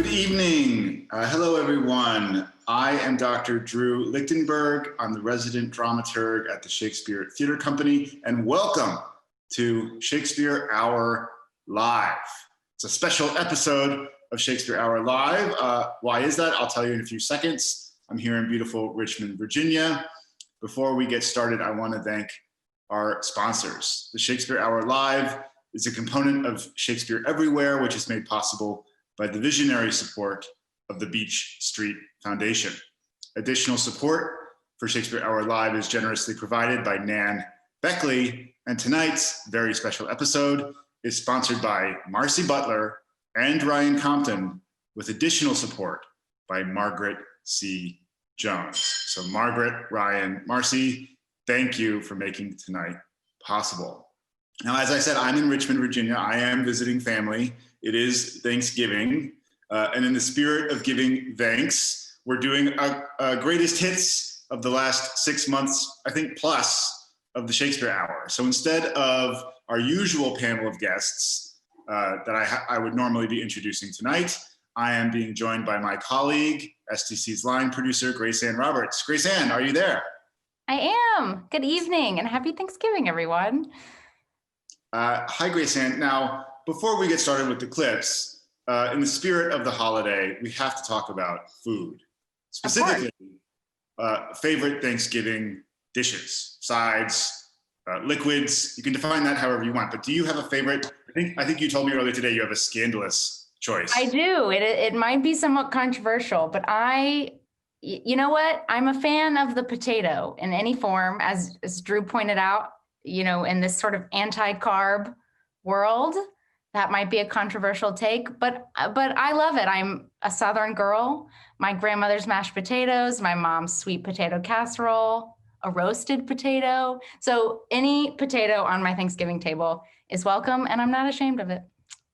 Good evening. Hello, everyone. I am Dr. Drew Lichtenberg. I'm the resident dramaturg at the Shakespeare Theatre Company, and welcome to Shakespeare Hour Live. It's a special episode of Shakespeare Hour Live. Why is that? I'll tell you in a few seconds. I'm here in beautiful Richmond, Virginia. Before we get started, I want to thank our sponsors. The Shakespeare Hour Live is a component of Shakespeare Everywhere, which is made possible by the visionary support of the Beach Street Foundation. Additional support for Shakespeare Hour Live is generously provided by Nan Beckley, and tonight's very special episode is sponsored by Marcy Butler and Ryan Compton, with additional support by Margaret C. Jones. So Margaret, Ryan, Marcy, thank you for making tonight possible. Now, as I said, I'm in Richmond, Virginia. I am visiting family. It is Thanksgiving, and in the spirit of giving thanks, we're doing a greatest hits of the last 6 months, I think, plus of the Shakespeare Hour. So instead of our usual panel of guests that I would normally be introducing tonight, I am being joined by my colleague, STC's line producer, Grace Ann Roberts. Grace Ann, are you there? I am. Good evening and happy Thanksgiving, everyone. Hi, Grace Ann. Now, before we get started with the clips, in the spirit of the holiday, we have to talk about food. Specifically, favorite Thanksgiving dishes, sides, liquids. You can define that however you want, but do you have a favorite? I think you told me earlier today you have a scandalous choice. I do. It might be somewhat controversial, but you know what? I'm a fan of the potato in any form, as Drew pointed out, you know, in this sort of anti-carb world. That might be a controversial take, but I love it. I'm a Southern girl. My grandmother's mashed potatoes, my mom's sweet potato casserole, a roasted potato. So any potato on my Thanksgiving table is welcome, and I'm not ashamed of it.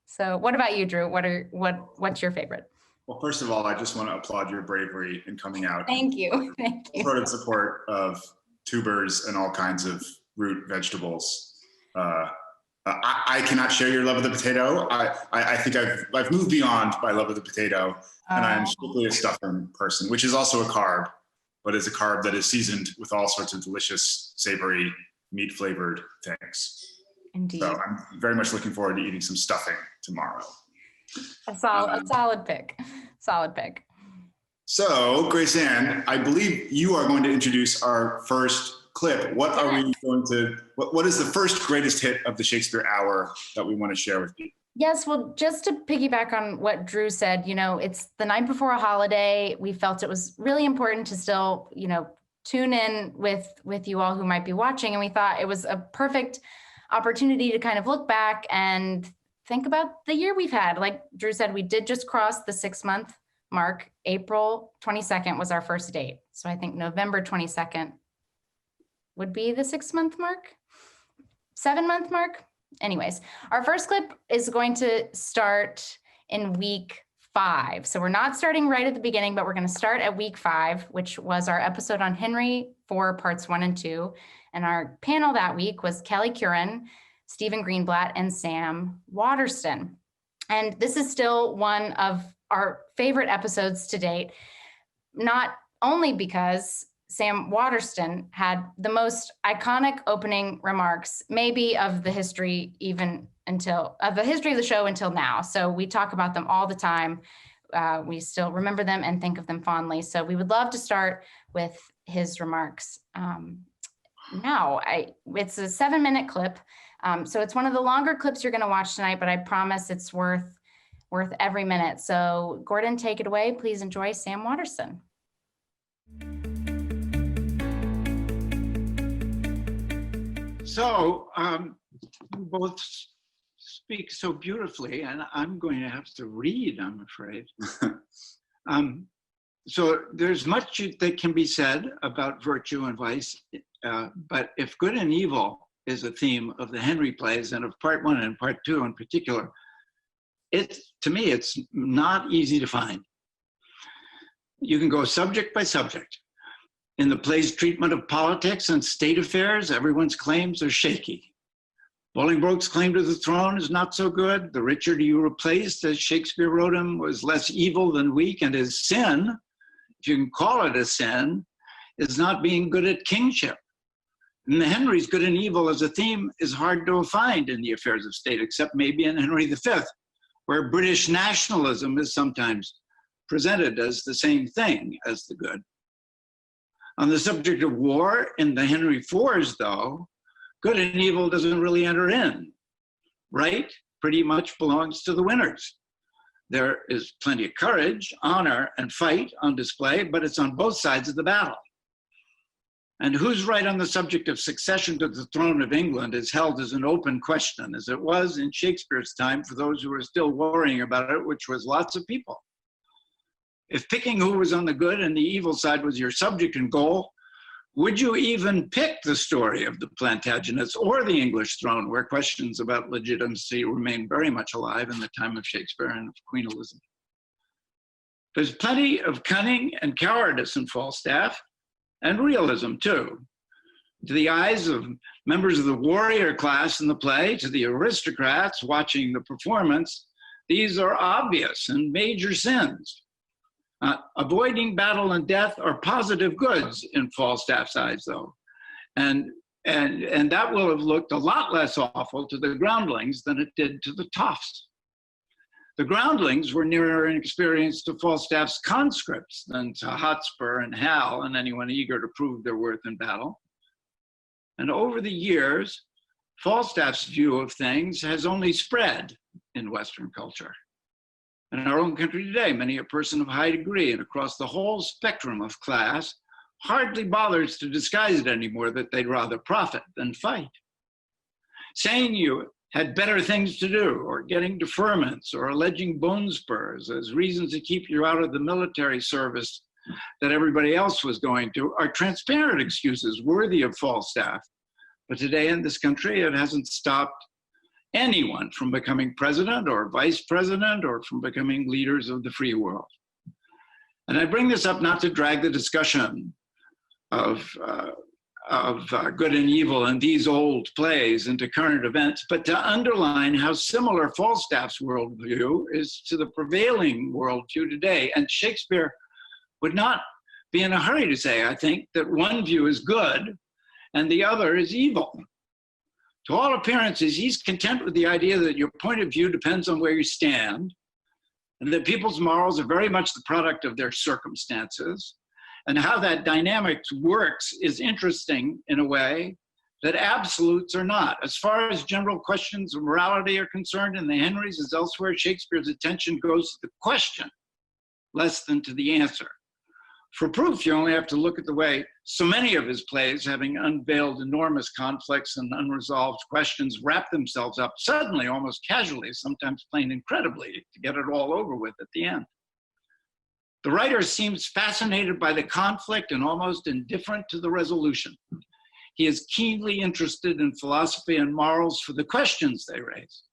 So what about you, Drew? What's your favorite? Well, first of all, I just want to applaud your bravery in coming out. Thank you. Thank you. Sort of support of tubers and all kinds of root vegetables. I cannot share your love of the potato. I think I've moved beyond my love of the potato, and I'm strictly a stuffing person, which is also a carb, but is a carb that is seasoned with all sorts of delicious, savory, meat-flavored things. Indeed. So I'm very much looking forward to eating some stuffing tomorrow. A solid pick. Solid pick. So, Grace Ann, I believe you are going to introduce our first clip. What are we going to, what is the first greatest hit of the Shakespeare Hour that we want to share with you? Yes, well, just to piggyback on what Drew said, you know, it's the night before a holiday. We felt it was really important to still, you know, tune in with you all who might be watching. And we thought it was a perfect opportunity to kind of look back and think about the year we've had. Like Drew said, we did just cross the 6-month mark. April 22nd was our first date. So I think November 22nd would be the 6-month mark, 7-month mark. Anyways, our first clip is going to start in week 5. So we're not starting right at the beginning, but we're going to start at week 5, which was our episode on Henry IV, parts 1 and 2. And our panel that week was Kelly Curran, Stephen Greenblatt, and Sam Waterston. And this is still one of our favorite episodes to date, not only because Sam Waterston had the most iconic opening remarks, maybe of the history, of the history of the show until now. So we talk about them all the time. We still remember them and think of them fondly. So we would love to start with his remarks. Now, it's a 7-minute clip. So it's one of the longer clips you're going to watch tonight, but I promise it's worth every minute. So Gordon, take it away. Please enjoy Sam Waterston. So you both speak so beautifully, and I'm going to have to read, I'm afraid. So there's much that can be said about virtue and vice, but if good and evil is a theme of the Henry plays and of part 1 and part 2 in particular, to me, it's not easy to find. You can go subject by subject. In the play's treatment of politics and state affairs, everyone's claims are shaky. Bolingbroke's claim to the throne is not so good. The Richard you replaced, as Shakespeare wrote him, was less evil than weak, and his sin, if you can call it a sin, is not being good at kingship. And the Henry's good and evil as a theme is hard to find in the affairs of state, except maybe in Henry V, where British nationalism is sometimes presented as the same thing as the good. On the subject of war, in the Henry IVs, though, good and evil doesn't really enter in. Right pretty much belongs to the winners. There is plenty of courage, honor, and fight on display, but it's on both sides of the battle. And who's right on the subject of succession to the throne of England is held as an open question, as it was in Shakespeare's time for those who were still worrying about it, which was lots of people. If picking who was on the good and the evil side was your subject and goal, would you even pick the story of the Plantagenets or the English throne, where questions about legitimacy remain very much alive in the time of Shakespeare and of Queen Elizabeth? There's plenty of cunning and cowardice in Falstaff, and realism too. To the eyes of members of the warrior class in the play, to the aristocrats watching the performance, these are obvious and major sins. Avoiding battle and death are positive goods in Falstaff's eyes, though. And that will have looked a lot less awful to the groundlings than it did to the toffs. The groundlings were nearer in experience to Falstaff's conscripts than to Hotspur and Hal and anyone eager to prove their worth in battle. And over the years, Falstaff's view of things has only spread in Western culture. In our own country today, many a person of high degree and across the whole spectrum of class hardly bothers to disguise it anymore that they'd rather profit than fight. Saying you had better things to do, or getting deferments, or alleging bone spurs as reasons to keep you out of the military service that everybody else was going to, are transparent excuses worthy of Falstaff. But today in this country, it hasn't stopped anyone from becoming president or vice president or from becoming leaders of the free world. And I bring this up not to drag the discussion of good and evil in these old plays into current events, but to underline how similar Falstaff's worldview is to the prevailing worldview today. And Shakespeare would not be in a hurry to say, I think, that one view is good and the other is evil. To all appearances, he's content with the idea that your point of view depends on where you stand, and that people's morals are very much the product of their circumstances, and how that dynamic works is interesting in a way that absolutes are not. As far as general questions of morality are concerned, in the Henrys as elsewhere, Shakespeare's attention goes to the question less than to the answer. For proof, you only have to look at the way so many of his plays, having unveiled enormous conflicts and unresolved questions, wrap themselves up suddenly, almost casually, sometimes plain incredibly, to get it all over with at the end. The writer seems fascinated by the conflict and almost indifferent to the resolution. He is keenly interested in philosophy and morals for the questions they raise.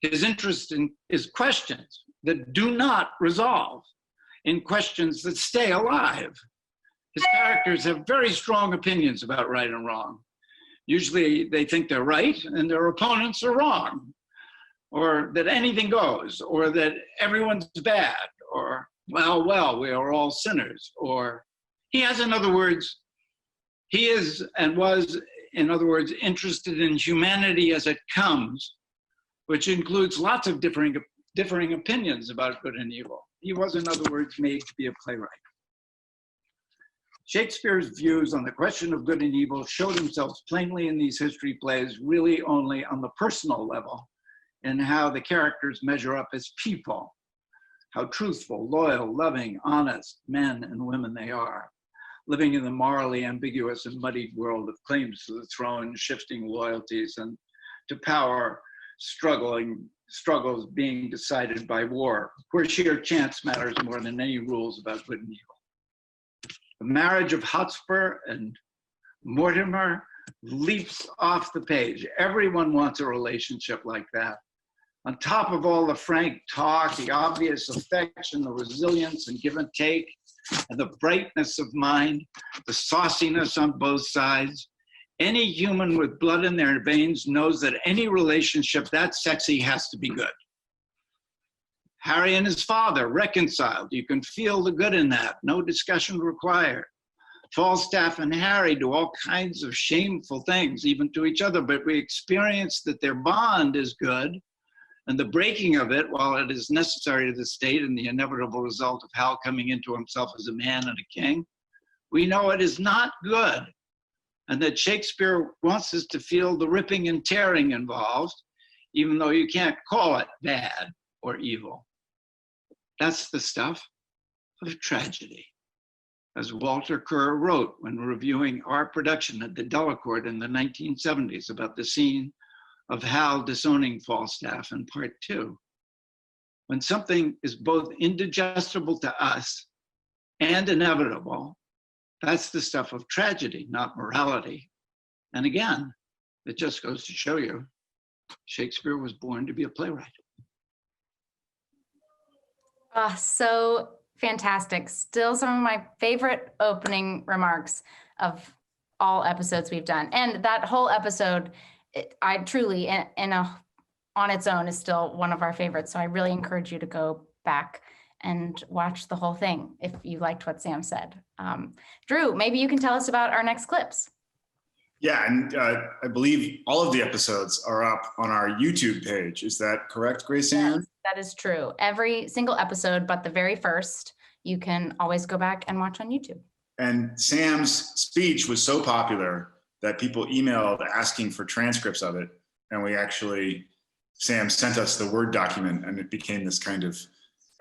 His interest is questions that do not resolve, in questions that stay alive. His characters have very strong opinions about right and wrong. Usually they think they're right and their opponents are wrong, or that anything goes, or that everyone's bad, or well, we are all sinners, or he has, in other words, he is and was, in other words, interested in humanity as it comes, which includes lots of differing opinions about good and evil. He was, in other words, made to be a playwright. Shakespeare's views on the question of good and evil show themselves plainly in these history plays really only on the personal level, and how the characters measure up as people, how truthful, loyal, loving, honest men and women they are, living in the morally ambiguous and muddied world of claims to the throne, shifting loyalties, and to power, struggles being decided by war, where sheer chance matters more than any rules about good and evil. The marriage of Hotspur and Mortimer leaps off the page. Everyone wants a relationship like that. On top of all the frank talk, the obvious affection, the resilience and give and take, and the brightness of mind, the sauciness on both sides, Any human with blood in their veins knows that any relationship that sexy has to be good. Harry and his father reconciled. You can feel the good in that. No discussion required. Falstaff and Harry do all kinds of shameful things, even to each other, but we experience that their bond is good, and the breaking of it, while it is necessary to the state and the inevitable result of Hal coming into himself as a man and a king, we know it is not good, and that Shakespeare wants us to feel the ripping and tearing involved, even though you can't call it bad or evil. That's the stuff of tragedy. As Walter Kerr wrote when reviewing our production at the Delacorte in the 1970s about the scene of Hal disowning Falstaff in part 2. When something is both indigestible to us and inevitable, that's the stuff of tragedy, not morality. And again, it just goes to show you, Shakespeare was born to be a playwright. So fantastic. Still some of my favorite opening remarks of all episodes we've done. And that whole episode, I truly, on its own, is still one of our favorites. So I really encourage you to go back and watch the whole thing if you liked what Sam said. Drew, maybe you can tell us about our next clips. Yeah, and I believe all of the episodes are up on our YouTube page. Is that correct, Grace Ann? Yes, that is true. Every single episode, but the very first, you can always go back and watch on YouTube. And Sam's speech was so popular that people emailed asking for transcripts of it. And Sam sent us the Word document, and it became this kind of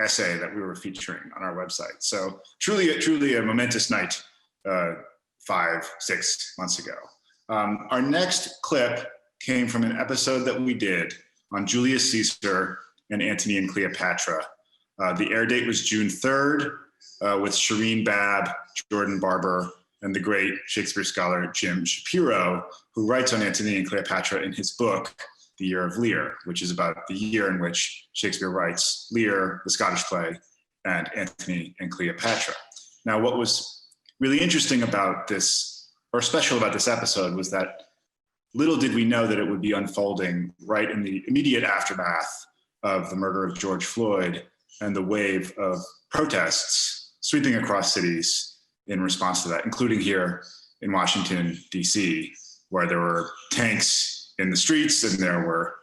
essay that we were featuring on our website. So truly a momentous night 5-6 months ago. Our next clip came from an episode that we did on Julius Caesar and Antony and Cleopatra. The air date was June 3rd with Shireen Babb, Jordan Barber, and the great Shakespeare scholar Jim Shapiro, who writes on Antony and Cleopatra in his book, The Year of Lear, which is about the year in which Shakespeare writes Lear, the Scottish play, and Antony and Cleopatra. Now, what was really interesting about this, or special about this episode, was that little did we know that it would be unfolding right in the immediate aftermath of the murder of George Floyd and the wave of protests sweeping across cities in response to that, including here in Washington, D.C., where there were tanks in the streets and there were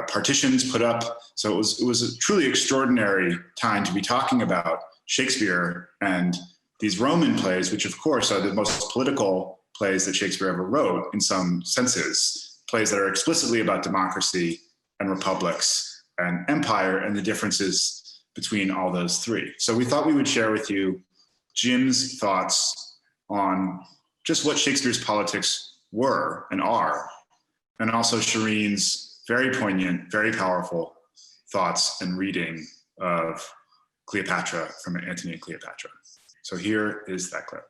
partitions put up. So it was a truly extraordinary time to be talking about Shakespeare and these Roman plays, which of course are the most political plays that Shakespeare ever wrote in some senses, plays that are explicitly about democracy and republics and empire and the differences between all those three. So we thought we would share with you Jim's thoughts on just what Shakespeare's politics were and are, and also Shireen's very poignant, very powerful thoughts and reading of Cleopatra from Antony and Cleopatra. So here is that clip.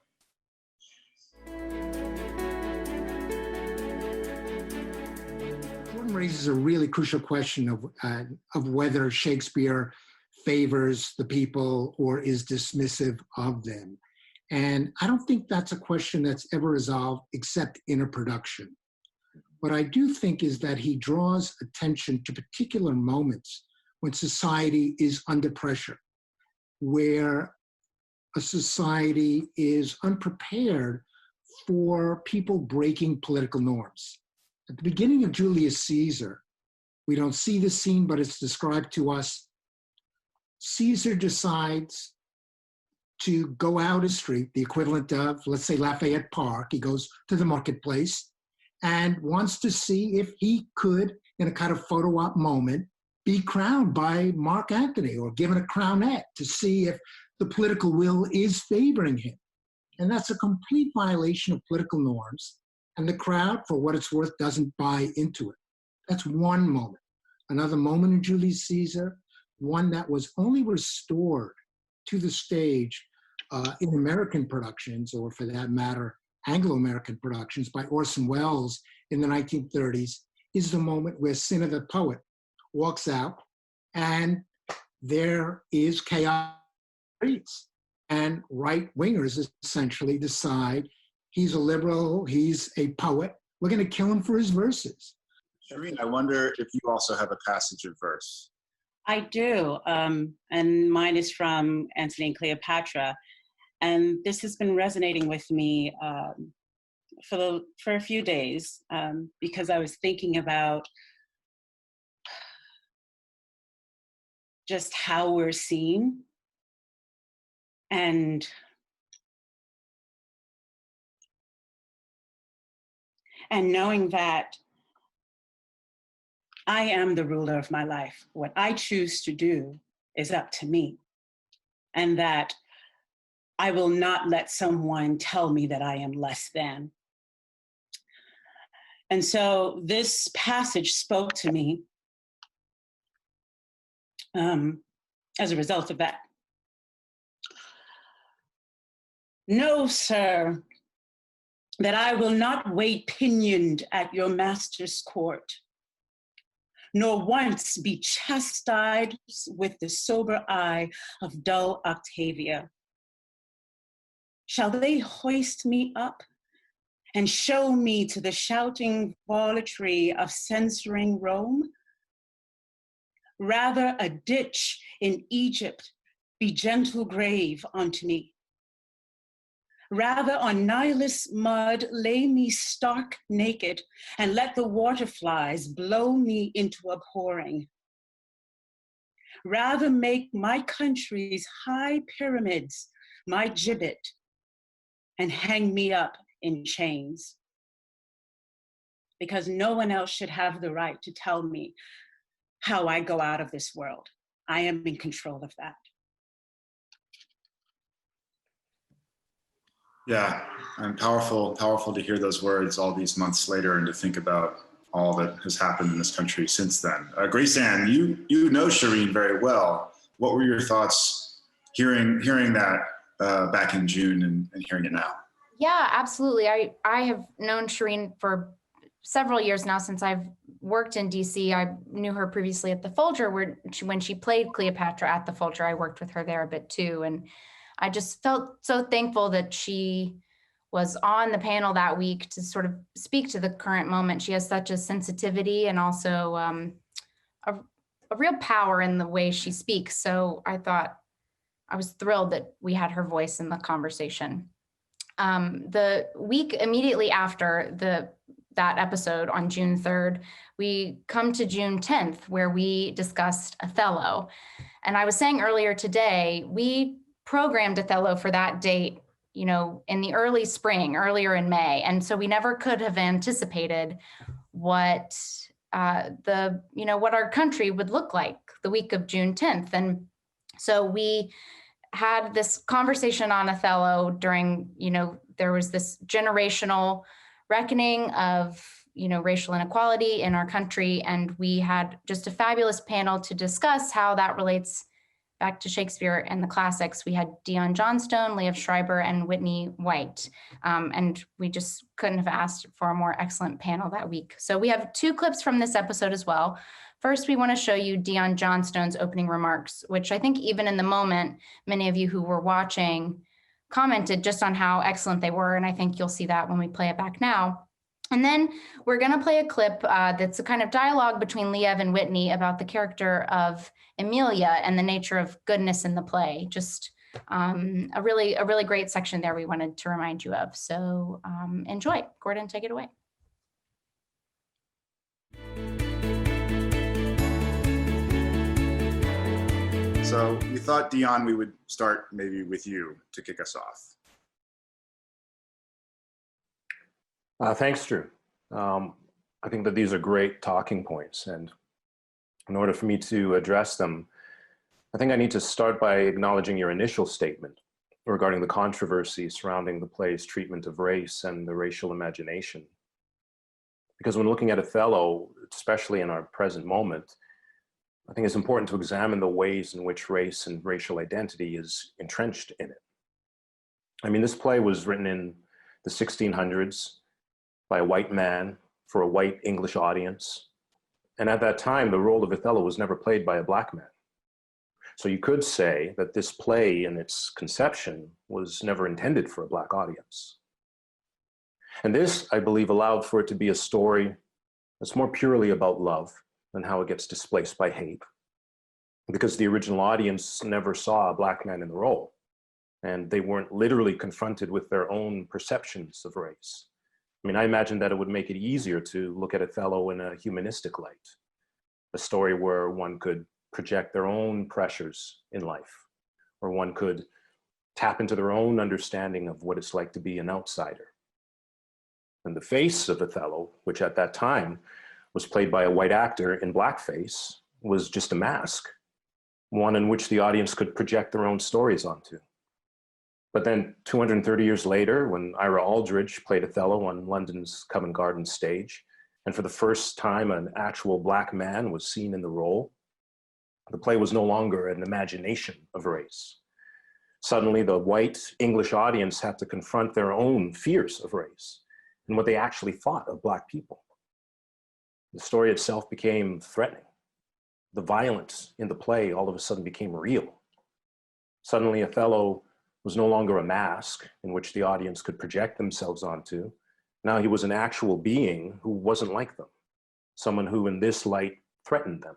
Jordan raises a really crucial question of whether Shakespeare favors the people or is dismissive of them. And I don't think that's a question that's ever resolved except in a production. What I do think is that he draws attention to particular moments when society is under pressure, where a society is unprepared for people breaking political norms. At the beginning of Julius Caesar, we don't see this scene, but it's described to us. Caesar decides to go out a street, the equivalent of, let's say, Lafayette Park. He goes to the marketplace and wants to see if he could, in a kind of photo op moment, be crowned by Mark Antony or given a crownette to see if the political will is favoring him. And that's a complete violation of political norms. And the crowd, for what it's worth, doesn't buy into it. That's one moment. Another moment in Julius Caesar, one that was only restored to the stage in American productions, or for that matter, Anglo-American productions by Orson Welles in the 1930s, is the moment where Cinna the poet walks out and there is chaos in the streets. And right-wingers essentially decide he's a liberal, he's a poet, We're going to kill him for his verses. Shireen, I wonder if you also have a passage of verse. I do, and mine is from Antony and Cleopatra, and this has been resonating with me for a few days because I was thinking about just how we're seen and knowing that I am the ruler of my life. What I choose to do is up to me, and that I will not let someone tell me that I am less than. And so this passage spoke to me as a result of that. Know, sir, that I will not wait pinioned at your master's court, nor once be chastised with the sober eye of dull Octavia. Shall they hoist me up and show me to the shouting varletry of censoring Rome? Rather a ditch in Egypt be gentle grave unto me. Rather on Nilus mud lay me stark naked, and let the waterflies blow me into abhorring. Rather make my country's high pyramids my gibbet, and hang me up in chains. Because no one else should have the right to tell me how I go out of this world. I am in control of that. Yeah, and powerful to hear those words all these months later and to think about all that has happened in this country since then. Grace Ann, you know Shireen very well. What were your thoughts hearing that back in June and hearing it now? Yeah, absolutely. I have known Shireen for several years now since I've worked in DC. I knew her previously at the Folger, when she played Cleopatra at the Folger. I worked with her there a bit too. And I just felt so thankful that she was on the panel that week to sort of speak to the current moment. She has such a sensitivity and also a real power in the way she speaks. So I was thrilled that we had her voice in the conversation. The week immediately after that episode on June 3rd, we come to June 10th, where we discussed Othello. And I was saying earlier today, we programmed Othello for that date, in the early spring, earlier in May. And so we never could have anticipated what what our country would look like the week of June 10th. And so we had this conversation on Othello during, there was this generational reckoning of, racial inequality in our country. And we had just a fabulous panel to discuss how that relates back to Shakespeare and the classics. We had Dion Johnstone, Liev Schreiber, and Whitney White. And we just couldn't have asked for a more excellent panel that week. So we have 2 clips from this episode as well. First, we want to show you Dion Johnstone's opening remarks, which I think even in the moment, many of you who were watching commented just on how excellent they were. And I think you'll see that when we play it back now. And then we're going to play a clip that's a kind of dialogue between Liev and Whitney about the character of Emilia and the nature of goodness in the play. Just a really great section there we wanted to remind you of. So enjoy. Gordon, take it away. So we thought, Dion, we would start maybe with you to kick us off. Thanks, Drew. I think that these are great talking points, and in order for me to address them, I think I need to start by acknowledging your initial statement regarding the controversy surrounding the play's treatment of race and the racial imagination. Because when looking at Othello, especially in our present moment, I think it's important to examine the ways in which race and racial identity is entrenched in it. I mean, this play was written in the 1600s by a white man for a white English audience. And at that time, the role of Othello was never played by a black man. So you could say that this play in its conception was never intended for a black audience. And this, I believe, allowed for it to be a story that's more purely about love than how it gets displaced by hate. Because the original audience never saw a Black man in the role, and they weren't literally confronted with their own perceptions of race. I mean, I imagine that it would make it easier to look at Othello in a humanistic light, a story where one could project their own pressures in life, or one could tap into their own understanding of what it's like to be an outsider. And the face of Othello, which at that time was played by a white actor in blackface, was just a mask, one in which the audience could project their own stories onto. But then 230 years later, when Ira Aldridge played Othello on London's Covent Garden stage, and for the first time an actual Black man was seen in the role, the play was no longer an imagination of race. Suddenly, the white English audience had to confront their own fears of race and what they actually thought of Black people. The story itself became threatening. The violence in the play all of a sudden became real. Suddenly, Othello was no longer a mask in which the audience could project themselves onto. Now he was an actual being who wasn't like them, someone who in this light threatened them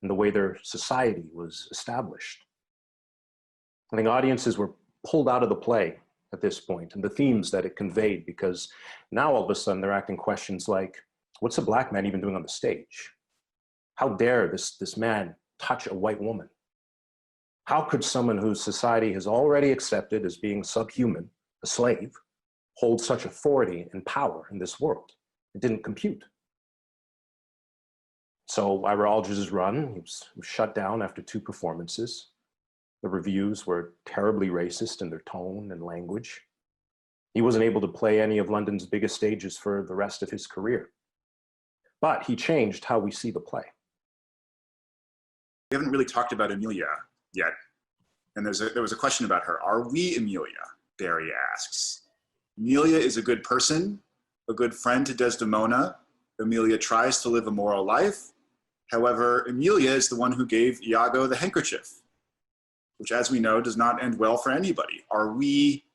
and the way their society was established. I think audiences were pulled out of the play at this point and the themes that it conveyed, because now all of a sudden they're asking questions like, what's a Black man even doing on the stage? How dare this man touch a white woman? How could someone whose society has already accepted as being subhuman, a slave, hold such authority and power in this world? It didn't compute. So Ira Aldridge's run, he was shut down after 2 performances. The reviews were terribly racist in their tone and language. He wasn't able to play any of London's biggest stages for the rest of his career. But he changed how we see the play. We haven't really talked about Emilia yet. And there was a question about her. Are we Emilia? Barry asks. Emilia is a good person, a good friend to Desdemona. Emilia tries to live a moral life. However, Emilia is the one who gave Iago the handkerchief, which, as we know, does not end well for anybody. Are we,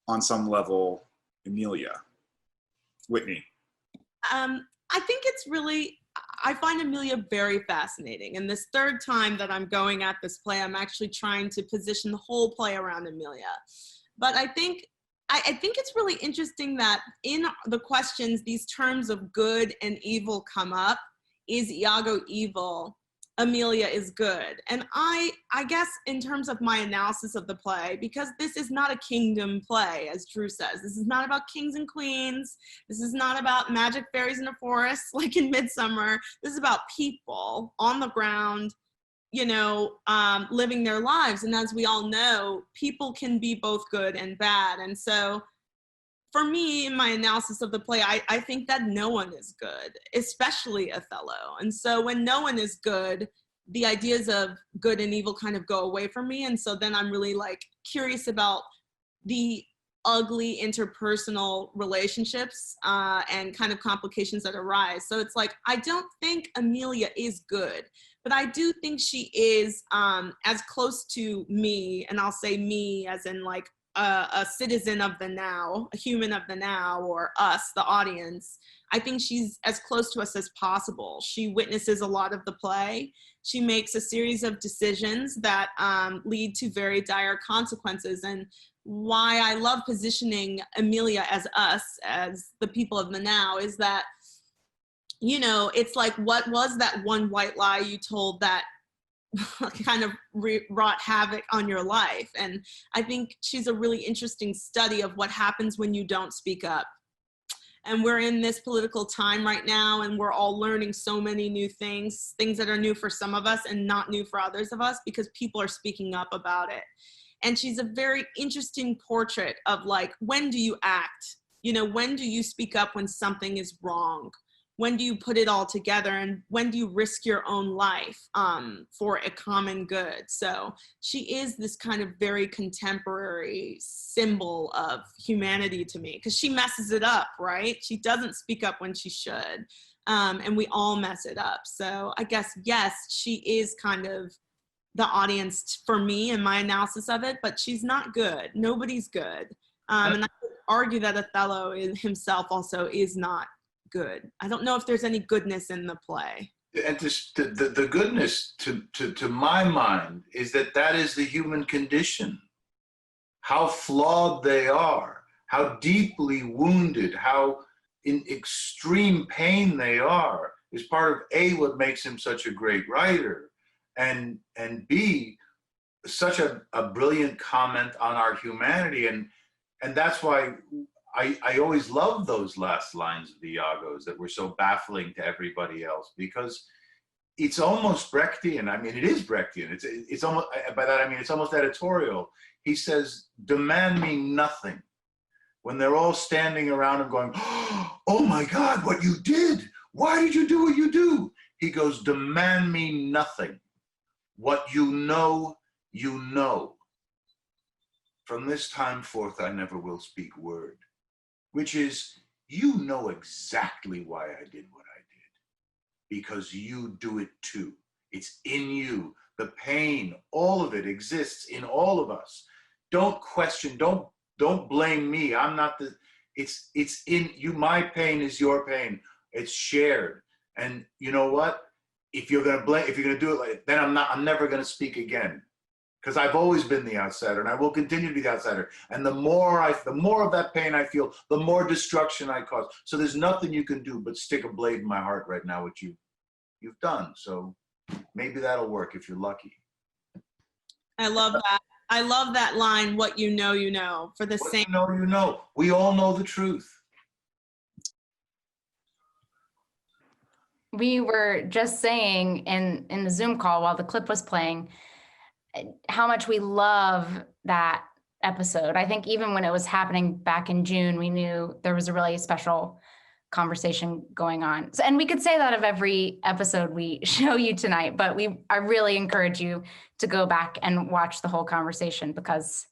on some level, Emilia? Whitney. I think it's really, I find Emilia very fascinating. And this third time that I'm going at this play, I'm actually trying to position the whole play around Emilia. But I think it's really interesting that in the questions, these terms of good and evil come up. Is Iago evil? Emilia is good. And I guess in terms of my analysis of the play, because this is not a kingdom play, as Drew says, this is not about kings and queens. This is not about magic fairies in a forest like in Midsummer. This is about people on the ground, living their lives. And as we all know, people can be both good and bad. And so for me, in my analysis of the play, I think that no one is good, especially Othello. And so when no one is good, the ideas of good and evil kind of go away from me. And so then I'm really curious about the ugly interpersonal relationships and kind of complications that arise. So it's I don't think Emilia is good, but I do think she is as close to me, and I'll say me as in a citizen of the now, a human of the now, or us, the audience. I think she's as close to us as possible. She witnesses a lot of the play. She makes a series of decisions that lead to very dire consequences. And why I love positioning Emilia as us, as the people of the now, is that, it's what was that one white lie you told that kind of wrought havoc on your life? And I think she's a really interesting study of what happens when you don't speak up. And we're in this political time right now, and we're all learning so many new things that are new for some of us and not new for others of us, because people are speaking up about it. And she's a very interesting portrait of when do you act? When do you speak up when something is wrong? When do you put it all together, and when do you risk your own life for a common good? So she is this kind of very contemporary symbol of humanity to me, because she messes it up, right? She doesn't speak up when she should, and we all mess it up. So I guess, yes, she is kind of the audience for me in my analysis of it, but she's not good. Nobody's good. And argue that Othello himself also is not good. I don't know if there's any goodness in the play. And the goodness, to my mind, is that is the human condition. How flawed they are, how deeply wounded, how in extreme pain they are, is part of A, what makes him such a great writer, and B, such a brilliant comment on our humanity. And that's why I always love those last lines of the Iagos that were so baffling to everybody else, because it's almost Brechtian. I mean, it is Brechtian. It's almost, by that I mean, it's almost editorial. He says, demand me nothing. When they're all standing around him going, oh my God, what you did. Why did you do what you do? He goes, demand me nothing. What you know, you know. From this time forth, I never will speak word. Which is, you know exactly why I did what I did. Because you do it too. It's in you. The pain, all of it exists in all of us. Don't question, don't blame me. I'm not it's in you. My pain is your pain. It's shared. And you know what? If you're gonna do it then I'm never gonna speak again. Because I've always been the outsider, and I will continue to be the outsider. And the more of that pain I feel, the more destruction I cause. So there's nothing you can do but stick a blade in my heart right now, which you've done. So maybe that'll work if you're lucky. I love that. I love that line, what you know, you know, for the same. You know. We all know the truth. We were just saying in the Zoom call while the clip was playing, how much we love that episode. I think even when it was happening back in June, we knew there was a really special conversation going on. So, and we could say that of every episode we show you tonight, but I really encourage you to go back and watch the whole conversation, because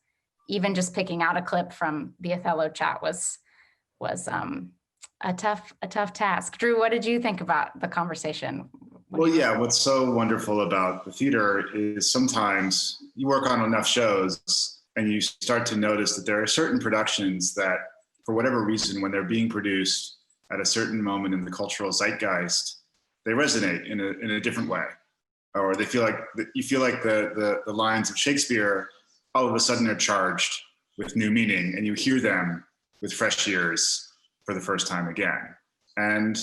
even just picking out a clip from the Othello chat was a tough task. Drew, what did you think about the conversation? Well, yeah, what's so wonderful about the theater is sometimes you work on enough shows and you start to notice that there are certain productions that, for whatever reason, when they're being produced at a certain moment in the cultural zeitgeist, they resonate in a different way. Or they feel like, you feel like the lines of Shakespeare all of a sudden are charged with new meaning, and you hear them with fresh ears for the first time again. And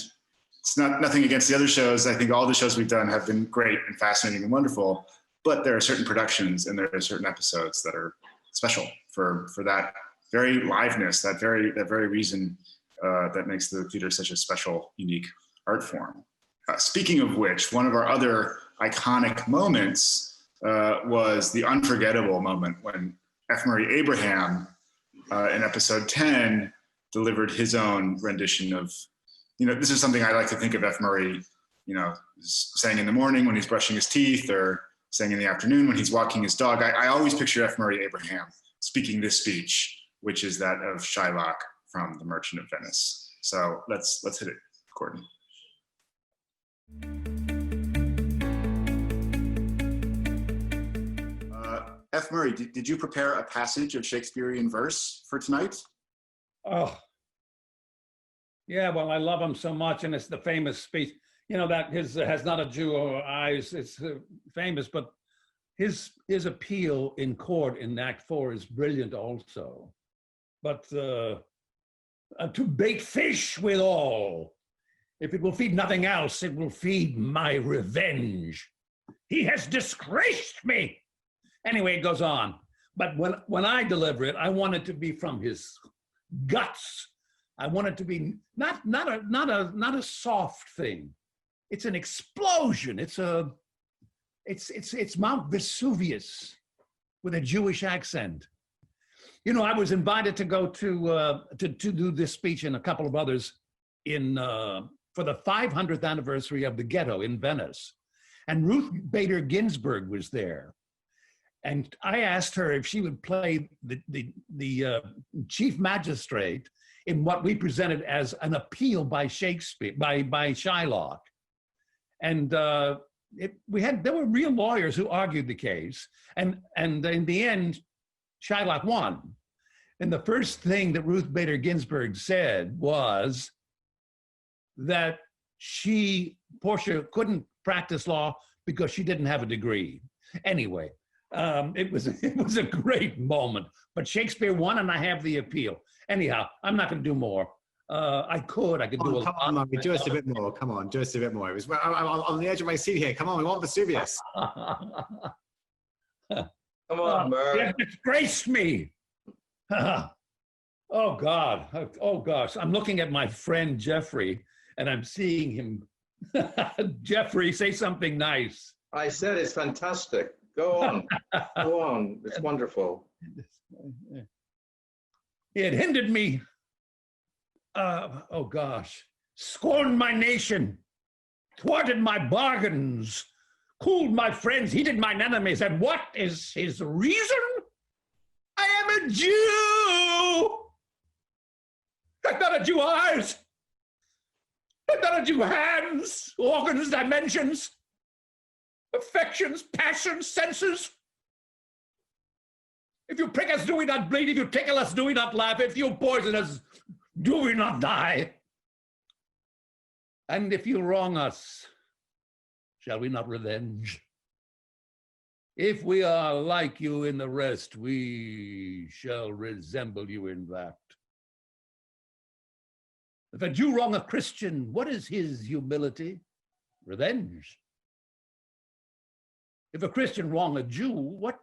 it's nothing against the other shows. I think all the shows we've done have been great and fascinating and wonderful, but there are certain productions and there are certain episodes that are special for that very liveness, that very reason that makes the theater such a special, unique art form. Speaking of which, one of our other iconic moments was the unforgettable moment when F. Murray Abraham in episode 10 delivered his own rendition of, this is something I like to think of F. Murray, saying in the morning when he's brushing his teeth, or saying in the afternoon when he's walking his dog. I always picture F. Murray Abraham speaking this speech, which is that of Shylock from The Merchant of Venice. So let's hit it, Courtney. F. Murray, did you prepare a passage of Shakespearean verse for tonight? Oh, yeah, well, I love him so much, and it's the famous speech, that his has not a Jew or eyes, it's famous, but his appeal in court in Act 4 is brilliant also. But to bait fish withal, if it will feed nothing else, it will feed my revenge. He has disgraced me. Anyway, it goes on. But when I deliver it, I want it to be from his guts. I want it to be not a soft thing. It's an explosion. It's Mount Vesuvius with a Jewish accent. I was invited to go to do this speech and a couple of others for the 500th anniversary of the ghetto in Venice, and Ruth Bader Ginsburg was there. And I asked her if she would play the chief magistrate in what we presented as an appeal by Shakespeare, by Shylock. And there were real lawyers who argued the case. And in the end, Shylock won. And the first thing that Ruth Bader Ginsburg said was that Portia couldn't practice law because she didn't have a degree. Anyway, it was a great moment. But Shakespeare won, and I have the appeal. Anyhow, I'm not going to do more. I could do a lot. Come on, Murray, do us a bit more. Come on, do us a bit more. I'm on the edge of my seat here. Come on, we want Vesuvius. Come on, Murray. You have disgraced me. Oh, God. Oh, gosh. I'm looking at my friend Jeffrey, and I'm seeing him. Jeffrey, say something nice. I said it's fantastic. Go on. Go on. It's wonderful. He had hindered me. Oh, gosh. Scorned my nation. Thwarted my bargains. Cooled my friends. Heated mine enemies. And what is his reason? I am a Jew. I've got a Jew eyes. I've got a Jew hands, organs, dimensions, affections, passions, senses. If you prick us, do we not bleed? If you tickle us, do we not laugh? If you poison us, do we not die? And if you wrong us, shall we not revenge? If we are like you in the rest, we shall resemble you in that. If a Jew wrong a Christian, what is his humility? Revenge. If a Christian wrong a Jew, what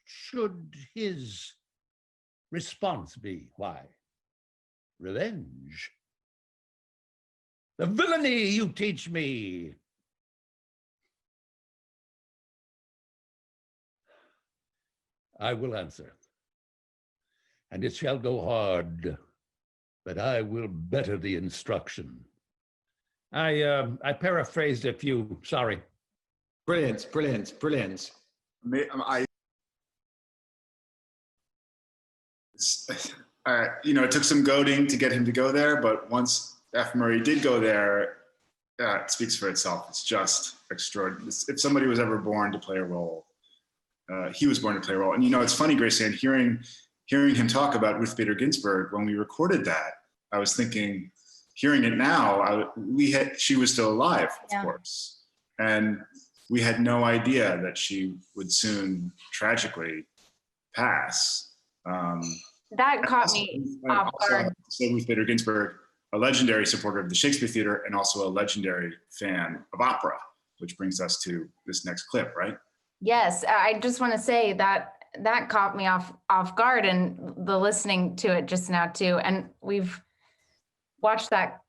should his response be? Why? Revenge. The villainy you teach me. I will answer, and it shall go hard, but I will better the instruction. I paraphrased a few, sorry. Brilliant, brilliant, brilliant. It took some goading to get him to go there, but once F. Murray did go there, it speaks for itself. It's just extraordinary. If somebody was ever born to play a role, he was born to play a role. And it's funny, Graceanne, hearing him talk about Ruth Bader Ginsburg, when we recorded that, I was thinking, hearing it now, she was still alive, of course. And we had no idea that she would soon tragically pass. That caught me off guard. Ruth Bader Ginsburg, a legendary supporter of the Shakespeare Theater and also a legendary fan of opera, which brings us to this next clip, right? Yes, I just want to say that caught me off guard, and the listening to it just now too. And I've watched that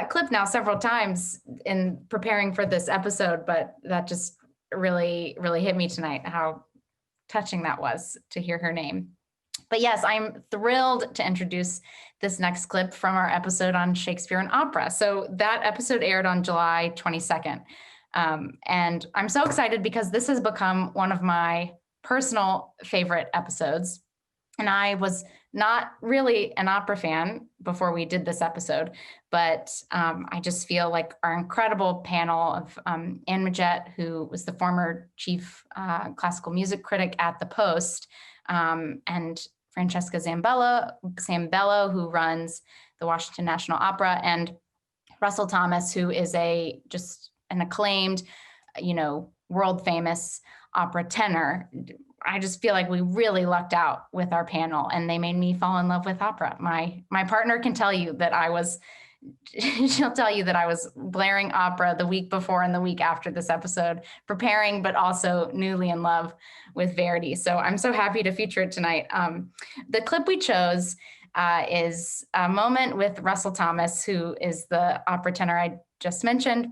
clip now several times in preparing for this episode, but that just really, really hit me tonight, how touching that was to hear her name. But yes, I'm thrilled to introduce this next clip from our episode on Shakespeare and Opera. So that episode aired on July 22nd. And I'm so excited because this has become one of my personal favorite episodes. And I was not really an opera fan before we did this episode, but I just feel like our incredible panel of Anne Majette, who was the former chief classical music critic at the Post, and Francesca Zambello, who runs the Washington National Opera, and Russell Thomas, who is just an acclaimed, world famous opera tenor. I just feel like we really lucked out with our panel, and they made me fall in love with opera. My partner can tell you that she'll tell you that I was blaring opera the week before and the week after this episode, preparing, but also newly in love with Verdi. So I'm so happy to feature it tonight. The clip we chose is a moment with Russell Thomas, who is the opera tenor I just mentioned.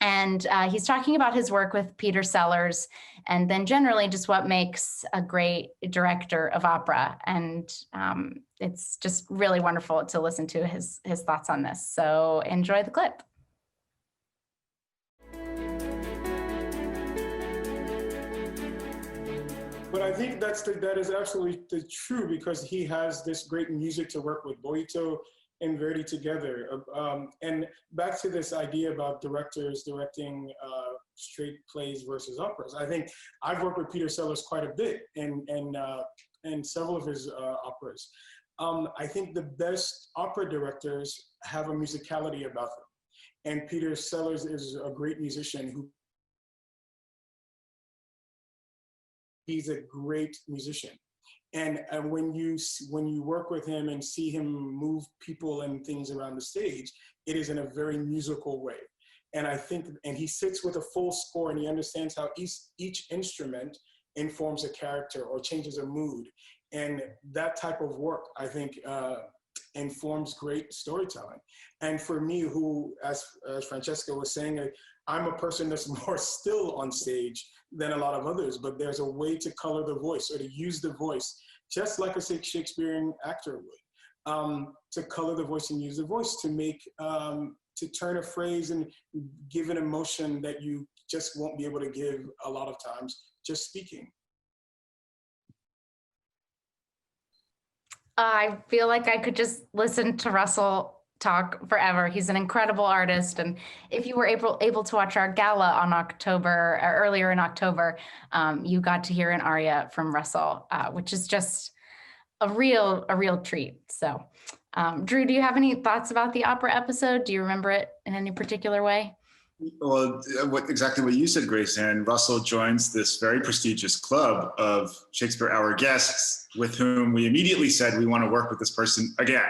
And he's talking about his work with Peter Sellers, and then generally just what makes a great director of opera. And it's just really wonderful to listen to his thoughts on this. So enjoy the clip. But I think that is absolutely true, because he has this great music to work with, Boito and Verdi together. And back to this idea about directors directing straight plays versus operas. I think I've worked with Peter Sellers quite a bit and several of his operas. I think the best opera directors have a musicality about them. And Peter Sellers is a great musician who he's a great musician. And when you work with him and see him move people and things around the stage, it is in a very musical way. And I think, and he sits with a full score and he understands how each instrument informs a character or changes a mood. And that type of work, I think, informs great storytelling. And for me, who, as Francesca was saying, I'm a person that's more still on stage than a lot of others, but there's a way to color the voice or to use the voice, just like a Shakespearean actor would, to color the voice and use the voice to make, to turn a phrase and give an emotion that you just won't be able to give a lot of times just speaking. I feel like I could just listen to Russell talk forever. He's an incredible artist. And if you were able to watch our gala on earlier in October, you got to hear an aria from Russell, which is just a real treat. So, Drew, do you have any thoughts about the opera episode? Do you remember it in any particular way? Well, exactly what you said, Grace, and Russell joins this very prestigious club of Shakespeare Hour guests with whom we immediately said we want to work with this person again.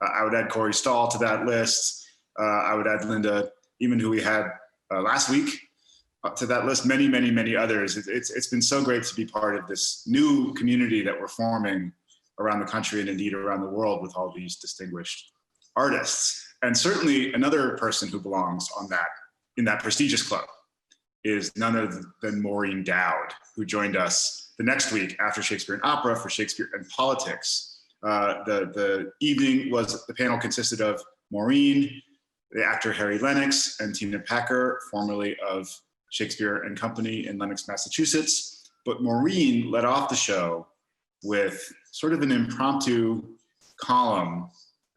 I would add Corey Stahl to that list. I would add Linda, even who we had last week, to that list, many, many, many others. It's been so great to be part of this new community that we're forming around the country and indeed around the world with all these distinguished artists. And certainly another person who belongs in that prestigious club is none other than Maureen Dowd, who joined us the next week after Shakespeare and Opera for Shakespeare and Politics. The panel consisted of Maureen, the actor Harry Lennox, and Tina Packer, formerly of Shakespeare and Company in Lenox, Massachusetts. But Maureen led off the show with sort of an impromptu column.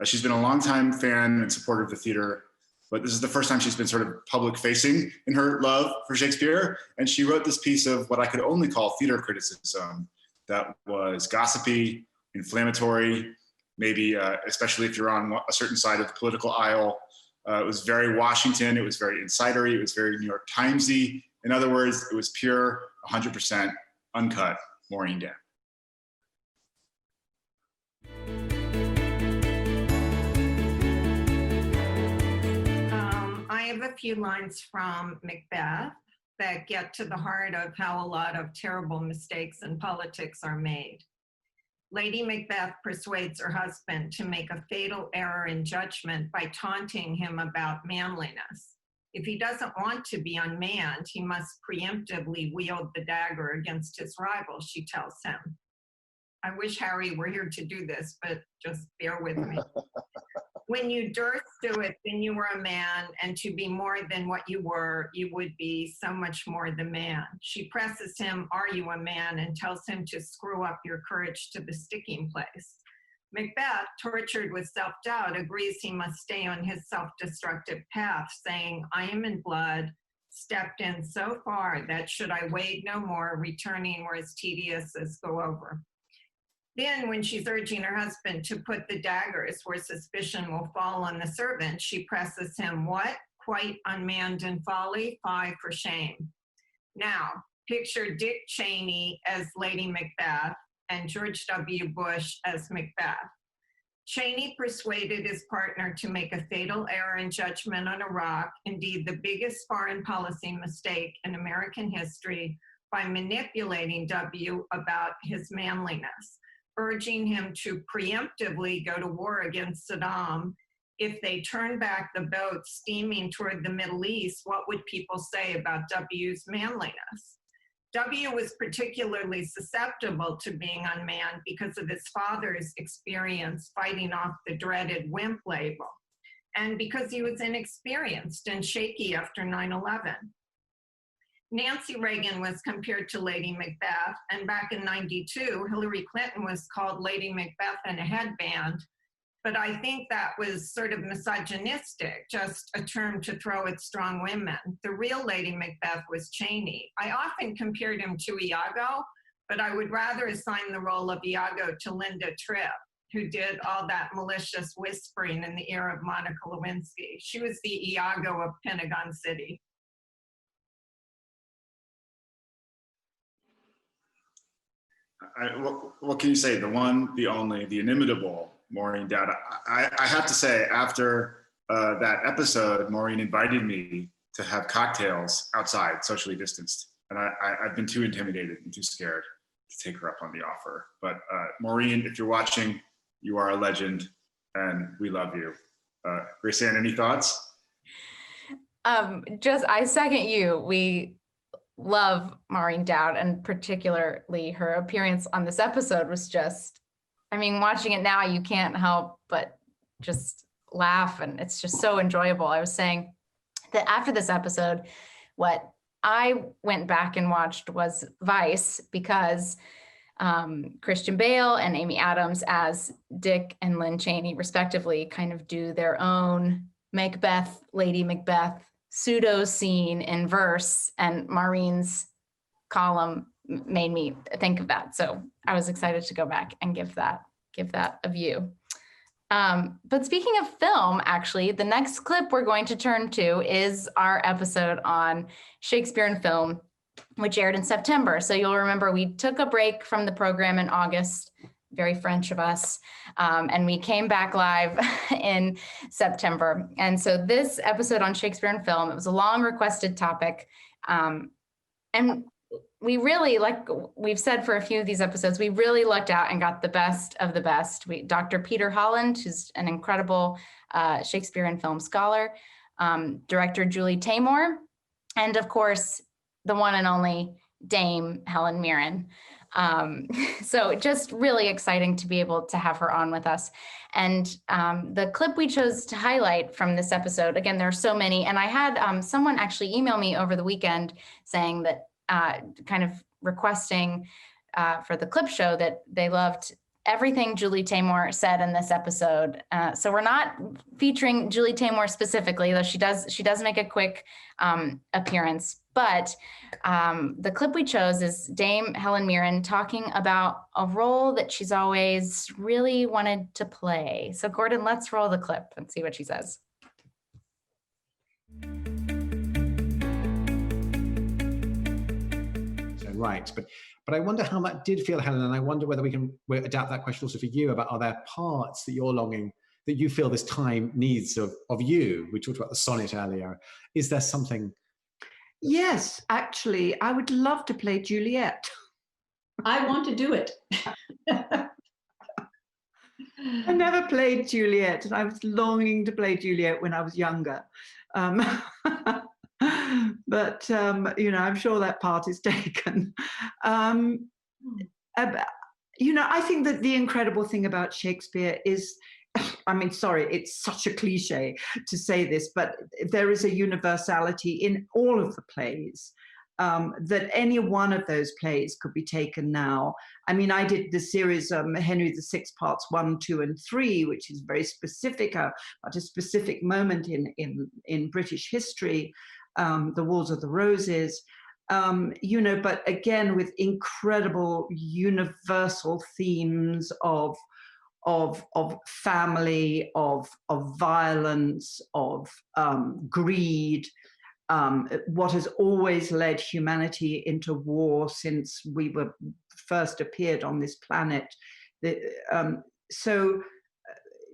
She's been a longtime fan and supporter of the theater, but this is the first time she's been sort of public facing in her love for Shakespeare. And she wrote this piece of what I could only call theater criticism that was gossipy, inflammatory, maybe especially if you're on a certain side of the political aisle. It was very Washington, it was very insidery, it was very New York Timesy. In other words, it was pure, 100% uncut Maureen Dowd. I have a few lines from Macbeth that get to the heart of how a lot of terrible mistakes in politics are made. Lady Macbeth persuades her husband to make a fatal error in judgment by taunting him about manliness. If he doesn't want to be unmanned, he must preemptively wield the dagger against his rival, she tells him. I wish Harry were here to do this, but just bear with me. When you durst do it, then you were a man, and to be more than what you were, you would be so much more the man. She presses him, are you a man, and tells him to screw up your courage to the sticking place. Macbeth, tortured with self-doubt, agrees he must stay on his self-destructive path, saying, I am in blood, stepped in so far that should I wade no more, returning were as tedious as go over. Then, when she's urging her husband to put the daggers where suspicion will fall on the servant, she presses him, what? Quite unmanned in folly? Fie for shame. Now, picture Dick Cheney as Lady Macbeth and George W. Bush as Macbeth. Cheney persuaded his partner to make a fatal error in judgment on Iraq, indeed the biggest foreign policy mistake in American history, by manipulating W about his manliness, urging him to preemptively go to war against Saddam. If they turn back the boat steaming toward the Middle East, what would people say about W's manliness? W was particularly susceptible to being unmanned because of his father's experience fighting off the dreaded wimp label, and because he was inexperienced and shaky after 9/11. Nancy Reagan was compared to Lady Macbeth, and back in '92, Hillary Clinton was called Lady Macbeth in a headband, but I think that was sort of misogynistic, just a term to throw at strong women. The real Lady Macbeth was Cheney. I often compared him to Iago, but I would rather assign the role of Iago to Linda Tripp. who did all that malicious whispering in the ear of Monica Lewinsky. She was the Iago of Pentagon City. What can you say? The one, the only, the inimitable Maureen Dowd. I have to say, after that episode, Maureen invited me to have cocktails outside, socially distanced. And I've been too intimidated and too scared to take her up on the offer. But Maureen, if you're watching, you are a legend and we love you. Grace-Ann, any thoughts? I second you. We love Maureen Dowd, and particularly her appearance on this episode was just, I mean, watching it now, you can't help but just laugh, and it's just so enjoyable. I was saying that after this episode, what I went back and watched was Vice, because Christian Bale and Amy Adams as Dick and Lynn Chaney, respectively, kind of do their own Macbeth, Lady Macbeth pseudo scene in verse, and Maureen's column made me think of that. So I was excited to go back and give that a view. But speaking of film, actually, the next clip we're going to turn to is our episode on Shakespearean film, which aired in September. So you'll remember we took a break from the program in August, very French of us, and we came back live in September. And so this episode on Shakespearean film, it was a long requested topic. And we really, like we've said for a few of these episodes, we really lucked out and got the best of the best. Dr. Peter Holland, who's an incredible Shakespearean film scholar, director Julie Taymor, and of course, the one and only Dame Helen Mirren. So just really exciting to be able to have her on with us. And the clip we chose to highlight from this episode, again, there are so many, and I had someone actually email me over the weekend saying that kind of requesting for the clip show that they loved everything Julie Taymor said in this episode. So we're not featuring Julie Taymor specifically, though she does make a quick appearance. But the clip we chose is Dame Helen Mirren talking about a role that she's always really wanted to play. So Gordon, let's roll the clip and see what she says. Right, but I wonder how that did feel, Helen, and I wonder whether we can adapt that question also for you about, are there parts that you're longing, that you feel this time needs of you? We talked about the sonnet earlier. Is there something? Yes, actually, I would love to play Juliet. I want to do it. I never played Juliet, and I was longing to play Juliet when I was younger. But you know, I'm sure that part is taken. You know, I think that the incredible thing about Shakespeare is, I mean, sorry, it's such a cliche to say this, but there is a universality in all of the plays, that any one of those plays could be taken now. I mean, I did the series Henry VI parts 1, 2, and 3, which is very specific, at a specific moment in British history. The Wars of the Roses, you know, but again with incredible universal themes of family, of violence, of greed, what has always led humanity into war since we were first appeared on this planet. So,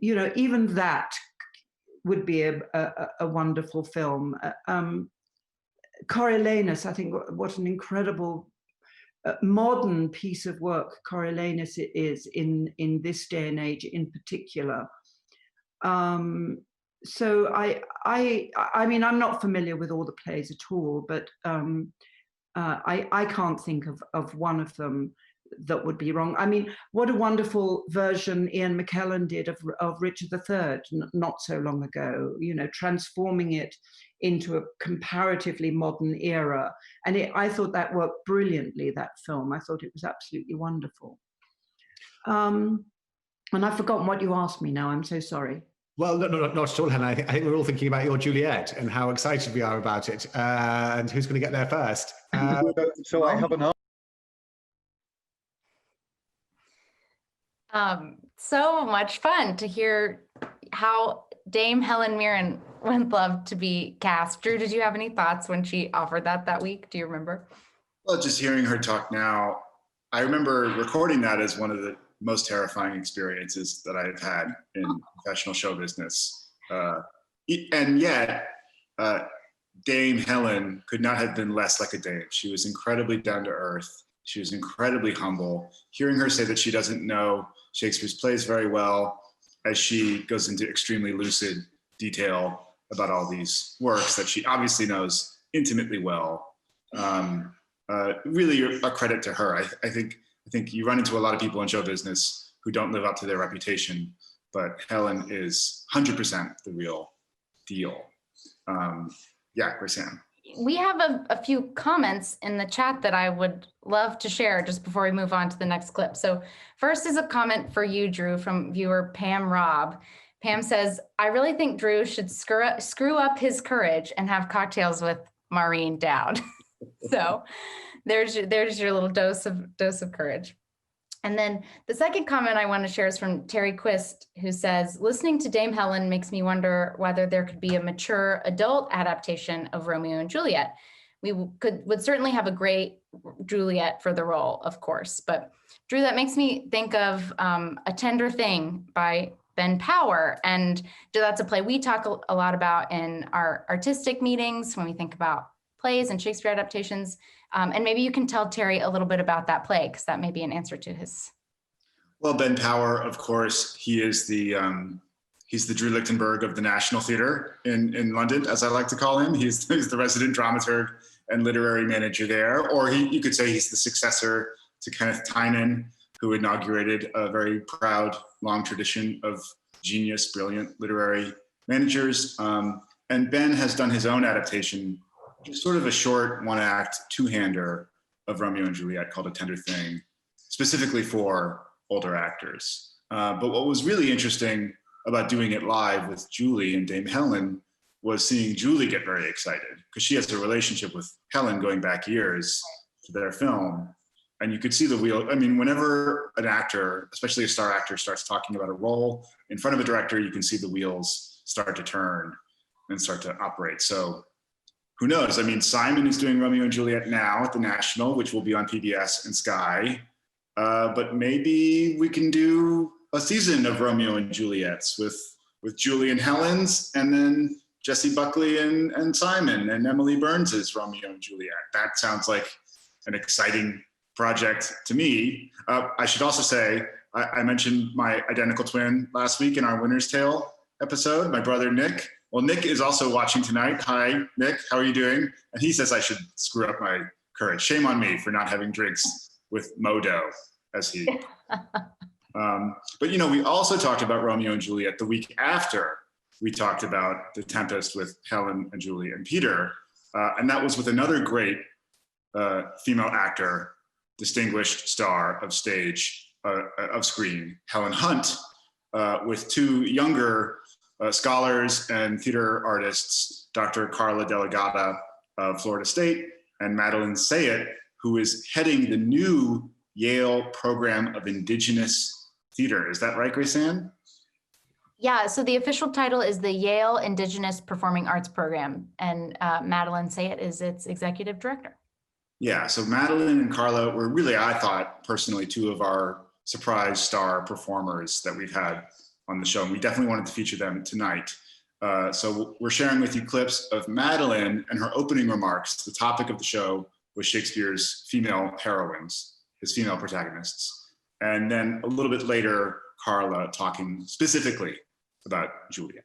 you know, even that would be a wonderful film. Coriolanus, I think, what an incredible modern piece of work Coriolanus is in this day and age in particular. So I mean, I'm not familiar with all the plays at all, but I can't think of one of them that would be wrong. I mean, what a wonderful version Ian McKellen did of Richard III not so long ago, you know, transforming it into a comparatively modern era. And I thought that worked brilliantly, that film. I thought it was absolutely wonderful. And I've forgotten what you asked me now. I'm so sorry. Well, no, not at all, Helen. I think we're all thinking about your Juliet and how excited we are about it, and who's going to get there first. So I have an so much fun to hear how Dame Helen Mirren would love to be cast. Drew, did you have any thoughts when she offered that week? Do you remember? Well, just hearing her talk now, I remember recording that as one of the most terrifying experiences that I've had in professional show business. And yet, Dame Helen could not have been less like a dame. She was incredibly down to earth. She was incredibly humble. Hearing her say that she doesn't know Shakespeare's plays very well, as she goes into extremely lucid detail about all these works that she obviously knows intimately well. Really a credit to her. I think you run into a lot of people in show business who don't live up to their reputation, but Helen is 100% the real deal. Yeah, Sam. We have a few comments in the chat that I would love to share just before we move on to the next clip. So first is a comment for you, Drew, from viewer Pam Robb. Pam says, I really think Drew should screw up his courage and have cocktails with Maureen Dowd. So there's your little dose of courage. And then the second comment I want to share is from Terry Quist, who says, listening to Dame Helen makes me wonder whether there could be a mature adult adaptation of Romeo and Juliet. We would certainly have a great Juliet for the role, of course. But Drew, that makes me think of A Tender Thing by Ben Power. And that's a play we talk a lot about in our artistic meetings when we think about plays and Shakespeare adaptations. And maybe you can tell Terry a little bit about that play, because that may be an answer to his. Well, Ben Power, of course, he is he's the Drew Lichtenberg of the National Theatre in London, as I like to call him. He's the resident dramaturg and literary manager there, or you could say he's the successor to Kenneth Tynan, who inaugurated a very proud, long tradition of genius, brilliant literary managers. And Ben has done his own adaptation, sort of a short one-act two-hander of Romeo and Juliet called A Tender Thing, specifically for older actors. But what was really interesting about doing it live with Julie and Dame Helen was seeing Julie get very excited, because she has a relationship with Helen going back years to their film. And you could see the wheel. I mean, whenever an actor, especially a star actor, starts talking about a role in front of a director, you can see the wheels start to turn and start to operate. So who knows? I mean, Simon is doing Romeo and Juliet now at the National, which will be on PBS and Sky. But maybe we can do a season of Romeo and Juliets with Julie and Helen's, and then Jessie Buckley and Simon, and Emily Burns's Romeo and Juliet. That sounds like an exciting project to me. I should also say, I mentioned my identical twin last week in our Winter's Tale episode, my brother Nick. Well, Nick is also watching tonight. Hi, Nick, how are you doing? And he says I should screw up my courage. Shame on me for not having drinks with Modo, as he. But we also talked about Romeo and Juliet the week after we talked about The Tempest with Helen and Julie and Peter. And that was with another great female actor, distinguished star of stage, of screen, Helen Hunt, with two younger scholars and theater artists, Dr. Carla Delegata of Florida State and Madeline Sayet, who is heading the new Yale program of Indigenous theater. Is that right, Grace-Ann? Yeah, so the official title is the Yale Indigenous Performing Arts Program, and Madeline Sayet is its executive director. Yeah, so Madeline and Carla were really, I thought, personally, two of our surprise star performers that we've had on the show. And we definitely wanted to feature them tonight. So we're sharing with you clips of Madeline and her opening remarks. The topic of the show was Shakespeare's female heroines, his female protagonists. And then a little bit later, Carla talking specifically about Juliet.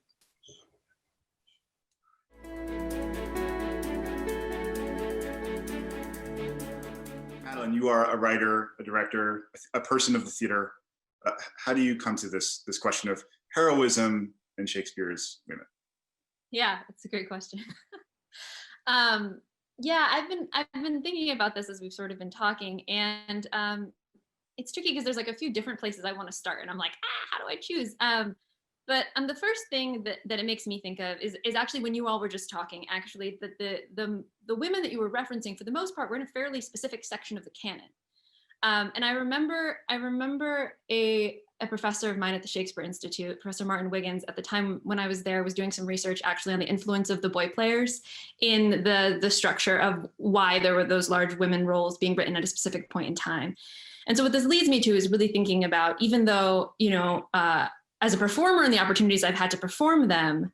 Madeline, you are a writer, a director, a person of the theater. How do you come to this question of heroism in Shakespeare's women? Yeah, it's a great question. Yeah, I've been thinking about this as we've sort of been talking, and it's tricky because there's like a few different places I want to start, and I'm like, how do I choose? But the first thing that it makes me think of is actually when you all were just talking, actually, that the women that you were referencing, for the most part, were in a fairly specific section of the canon. And I remember a professor of mine at the Shakespeare Institute, Professor Martin Wiggins, at the time when I was there, was doing some research actually on the influence of the boy players in the structure of why there were those large women roles being written at a specific point in time. And so what this leads me to is really thinking about, even though, you know, as a performer and the opportunities I've had to perform them,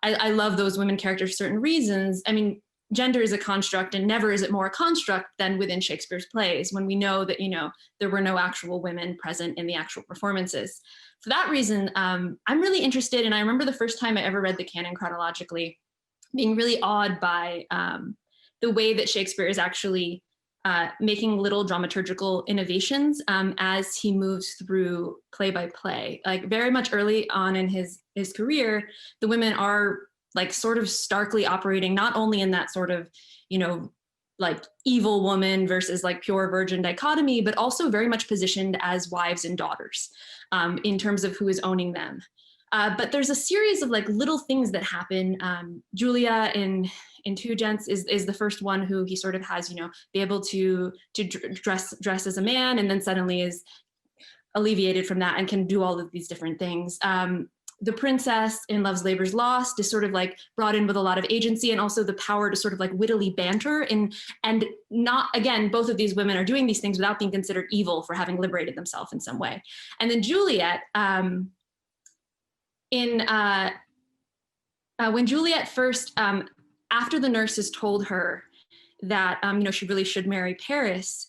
I love those women characters for certain reasons. I mean, gender is a construct, and never is it more a construct than within Shakespeare's plays, when we know that, you know, there were no actual women present in the actual performances. For that reason, I'm really interested, and I remember the first time I ever read the canon chronologically, being really awed by the way that Shakespeare is actually making little dramaturgical innovations as he moves through play by play. Like very much early on in his career, the women are like sort of starkly operating not only in that sort of, you know, like evil woman versus like pure virgin dichotomy, but also very much positioned as wives and daughters in terms of who is owning them. But there's a series of like little things that happen. Julia in Two Gents is the first one who he sort of has, you know, be able to dress as a man, and then suddenly is alleviated from that and can do all of these different things. The princess in Love's Labour's Lost is sort of like brought in with a lot of agency and also the power to sort of like wittily banter, and not, again, both of these women are doing these things without being considered evil for having liberated themselves in some way. And then Juliet, when Juliet first, after the nurses told her that, you know, she really should marry Paris,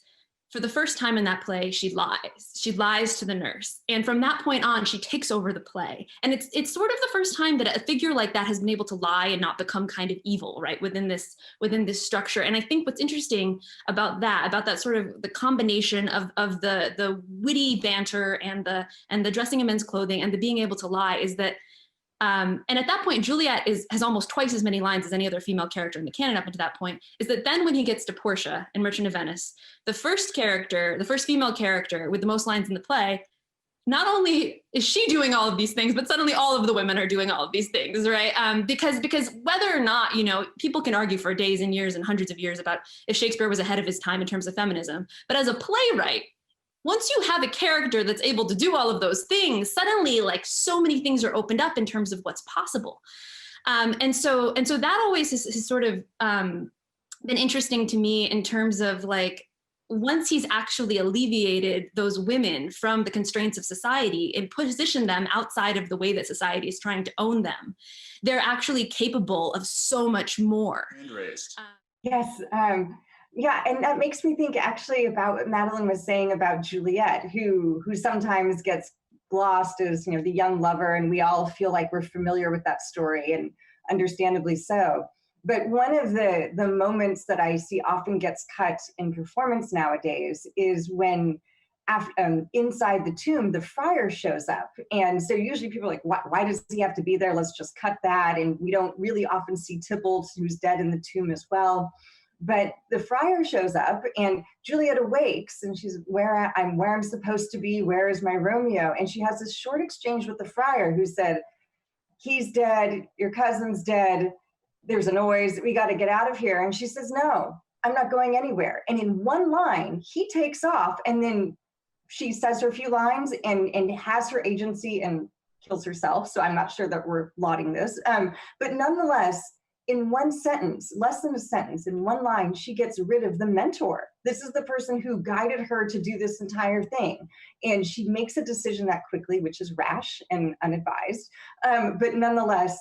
for the first time in that play, she lies. She lies to the nurse. And from that point on, she takes over the play. And it's sort of the first time that a figure like that has been able to lie and not become kind of evil, right, within this structure. And I think what's interesting about that sort of the combination of the witty banter and the dressing in men's clothing and the being able to lie is that, and at that point, Juliet has almost twice as many lines as any other female character in the canon up until that point, is that then when he gets to Portia in Merchant of Venice, the first female character with the most lines in the play, not only is she doing all of these things, but suddenly all of the women are doing all of these things, right? Because whether or not, you know, people can argue for days and years and hundreds of years about if Shakespeare was ahead of his time in terms of feminism, but as a playwright, once you have a character that's able to do all of those things, suddenly like so many things are opened up in terms of what's possible. And so that always has sort of been interesting to me in terms of like, once he's actually alleviated those women from the constraints of society and positioned them outside of the way that society is trying to own them, they're actually capable of so much more. Hand raised. Yes. Yeah, and that makes me think actually about what Madeline was saying about Juliet, who sometimes gets glossed as, you know, the young lover, and we all feel like we're familiar with that story, and understandably so. But one of the moments that I see often gets cut in performance nowadays is when inside the tomb, the friar shows up. And so usually people are like, why does he have to be there? Let's just cut that. And we don't really often see Tybalt, who's dead in the tomb as well. But the friar shows up and Juliet awakes and she's where I'm supposed to be. Where is my Romeo? And she has this short exchange with the friar who said, he's dead. Your cousin's dead. There's a noise. We got to get out of here. And she says, no, I'm not going anywhere. And in one line, he takes off and then she says her few lines and has her agency and kills herself. So I'm not sure that we're lauding this. But nonetheless, in one sentence, less than a sentence, in one line, she gets rid of the mentor. This is the person who guided her to do this entire thing. And she makes a decision that quickly, which is rash and unadvised. But nonetheless,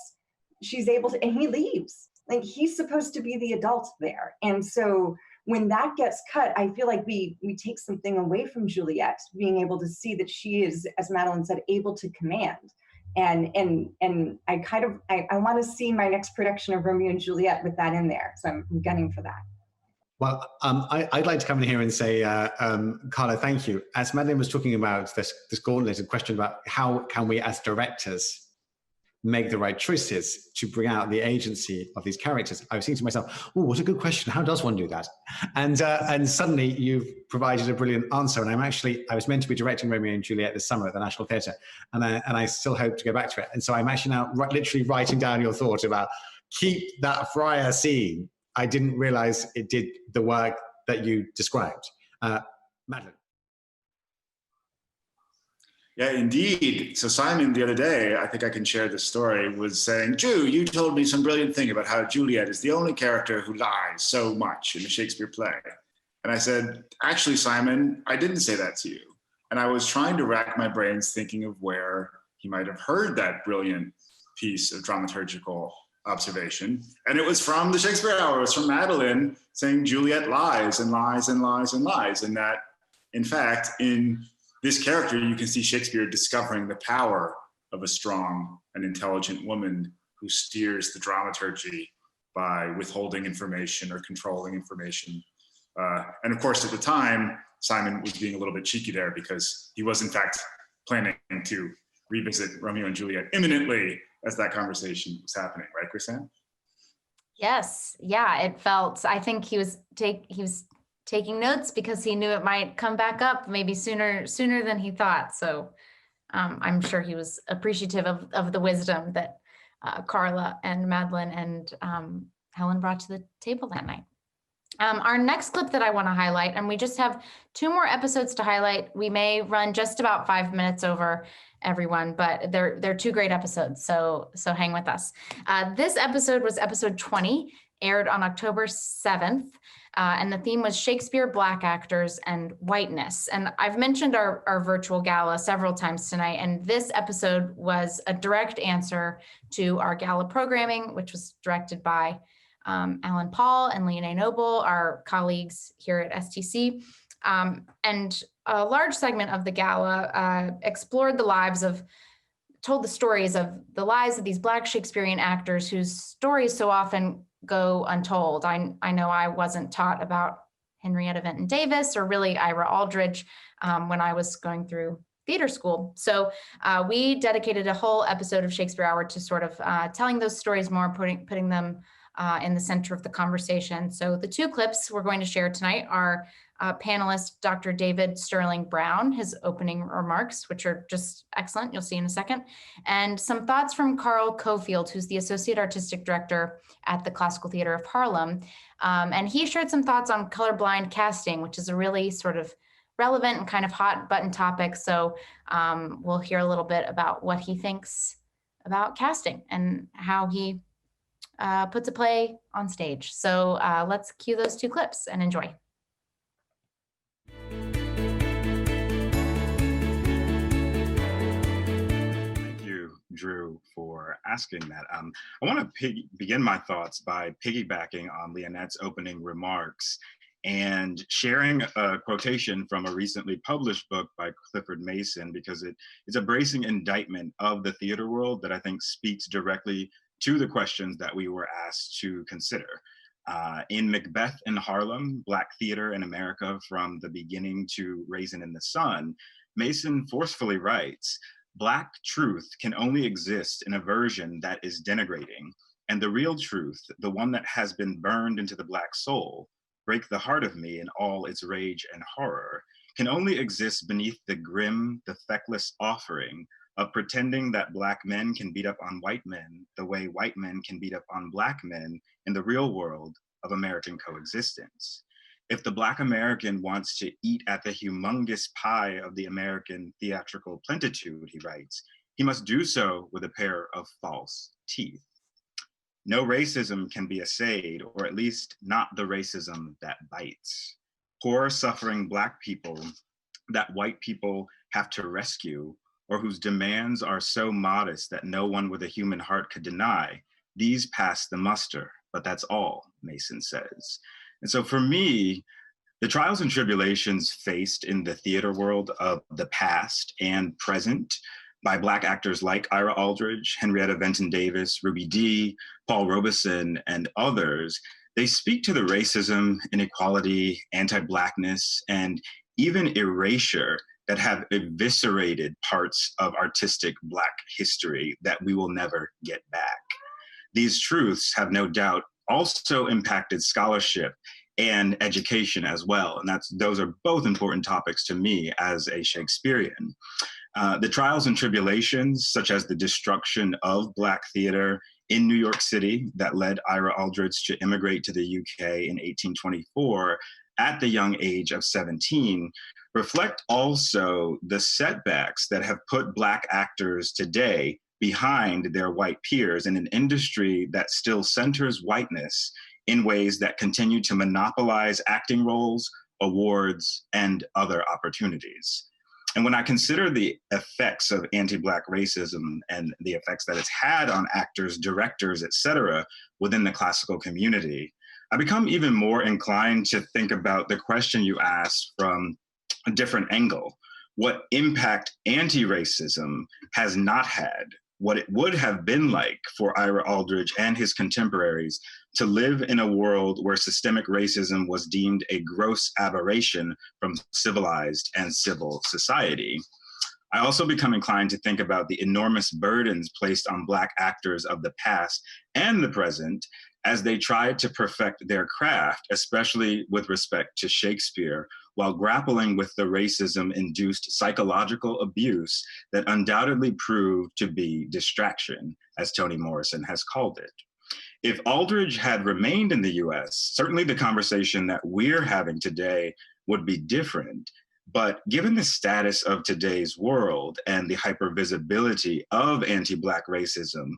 she's able to, and he leaves. Like, he's supposed to be the adult there. And so when that gets cut, I feel like we take something away from Juliet, being able to see that she is, as Madeline said, able to command. And I want to see my next production of Romeo and Juliet with that in there. So I'm gunning for that. Well, I'd like to come in here and say, Carla, thank you. As Madeline was talking about this gauntlet, a question about how can we as directors make the right choices to bring out the agency of these characters, I was thinking to myself, oh, what a good question. How does one do that? And suddenly you've provided a brilliant answer. And I was meant to be directing Romeo and Juliet this summer at the National Theatre, and I still hope to go back to it. And so I'm actually now literally writing down your thought about keep that friar scene. I didn't realize it did the work that you described. Madeline. Yeah, indeed. So Simon, the other day, I think I can share this story, was saying, Drew, you told me some brilliant thing about how Juliet is the only character who lies so much in a Shakespeare play. And I said, actually, Simon, I didn't say that to you. And I was trying to rack my brains thinking of where he might have heard that brilliant piece of dramaturgical observation. And it was from the Shakespeare Hour. It was from Madeline saying Juliet lies and lies and lies and lies. And that, in fact, in this character, you can see Shakespeare discovering the power of a strong and intelligent woman who steers the dramaturgy by withholding information or controlling information. And of course, at the time, Simon was being a little bit cheeky there because he was in fact planning to revisit Romeo and Juliet imminently as that conversation was happening, right, Chrisanne? Yes, yeah, it felt, I think he was taking notes because he knew it might come back up maybe sooner than he thought. So I'm sure he was appreciative of the wisdom that Carla and Madeline and Helen brought to the table that night. Our next clip that I want to highlight, and we just have 2 more episodes to highlight. We may run just about 5 minutes over, everyone, but they're 2 great episodes, so hang with us. This episode was episode 20, aired on October 7th, and the theme was Shakespeare, Black Actors, and Whiteness. And I've mentioned our virtual gala several times tonight, and this episode was a direct answer to our gala programming, which was directed by Alan Paul and Leonie Noble, our colleagues here at STC. And a large segment of the gala explored told the stories of the lives of these Black Shakespearean actors whose stories so often go untold. I know I wasn't taught about Henrietta Vinton Davis or really Ira Aldridge when I was going through theater school. So we dedicated a whole episode of Shakespeare Hour to sort of telling those stories more, putting them in the center of the conversation. So the 2 clips we're going to share tonight are panelist Dr. David Sterling Brown, his opening remarks, which are just excellent, you'll see in a second, and some thoughts from Carl Cofield, who's the Associate Artistic Director at the Classical Theater of Harlem. And he shared some thoughts on colorblind casting, which is a really sort of relevant and kind of hot button topic. So we'll hear a little bit about what he thinks about casting and how he puts a play on stage. So let's cue those 2 clips and enjoy. Thank you, Drew, for asking that. I want to begin my thoughts by piggybacking on Leonette's opening remarks and sharing a quotation from a recently published book by Clifford Mason, because it's a bracing indictment of the theater world that I think speaks directly to the questions that we were asked to consider. In Macbeth in Harlem, Black Theater in America from the Beginning to Raisin in the Sun, Mason forcefully writes, Black truth can only exist in a version that is denigrating, and the real truth, the one that has been burned into the Black soul, break the heart of me in all its rage and horror, can only exist beneath the grim, the feckless offering of pretending that Black men can beat up on white men the way white men can beat up on Black men in the real world of American coexistence. If the Black American wants to eat at the humongous pie of the American theatrical plentitude, he writes, he must do so with a pair of false teeth. No racism can be assayed, or at least not the racism that bites. Poor, suffering Black people that white people have to rescue, or whose demands are so modest that no one with a human heart could deny, these pass the muster, but that's all, Mason says. And so for me, the trials and tribulations faced in the theater world of the past and present by Black actors like Ira Aldridge, Henrietta Vinton Davis, Ruby Dee, Paul Robeson, and others, they speak to the racism, inequality, anti-Blackness, and even erasure that have eviscerated parts of artistic Black history that we will never get back. These truths have no doubt also impacted scholarship and education as well. And those are both important topics to me as a Shakespearean. The trials and tribulations, such as the destruction of Black theater in New York City that led Ira Aldridge to immigrate to the UK in 1824, at the young age of 17 reflect also the setbacks that have put Black actors today behind their white peers in an industry that still centers whiteness in ways that continue to monopolize acting roles, awards, and other opportunities. And when I consider the effects of anti-Black racism and the effects that it's had on actors, directors, et cetera, within the classical community, I become even more inclined to think about the question you asked from a different angle. What impact anti-racism has not had, what it would have been like for Ira Aldridge and his contemporaries to live in a world where systemic racism was deemed a gross aberration from civilized and civil society. I also become inclined to think about the enormous burdens placed on Black actors of the past and the present as they tried to perfect their craft, especially with respect to Shakespeare, while grappling with the racism-induced psychological abuse that undoubtedly proved to be distraction, as Toni Morrison has called it. If Aldridge had remained in the US, certainly the conversation that we're having today would be different. But given the status of today's world and the hypervisibility of anti-Black racism,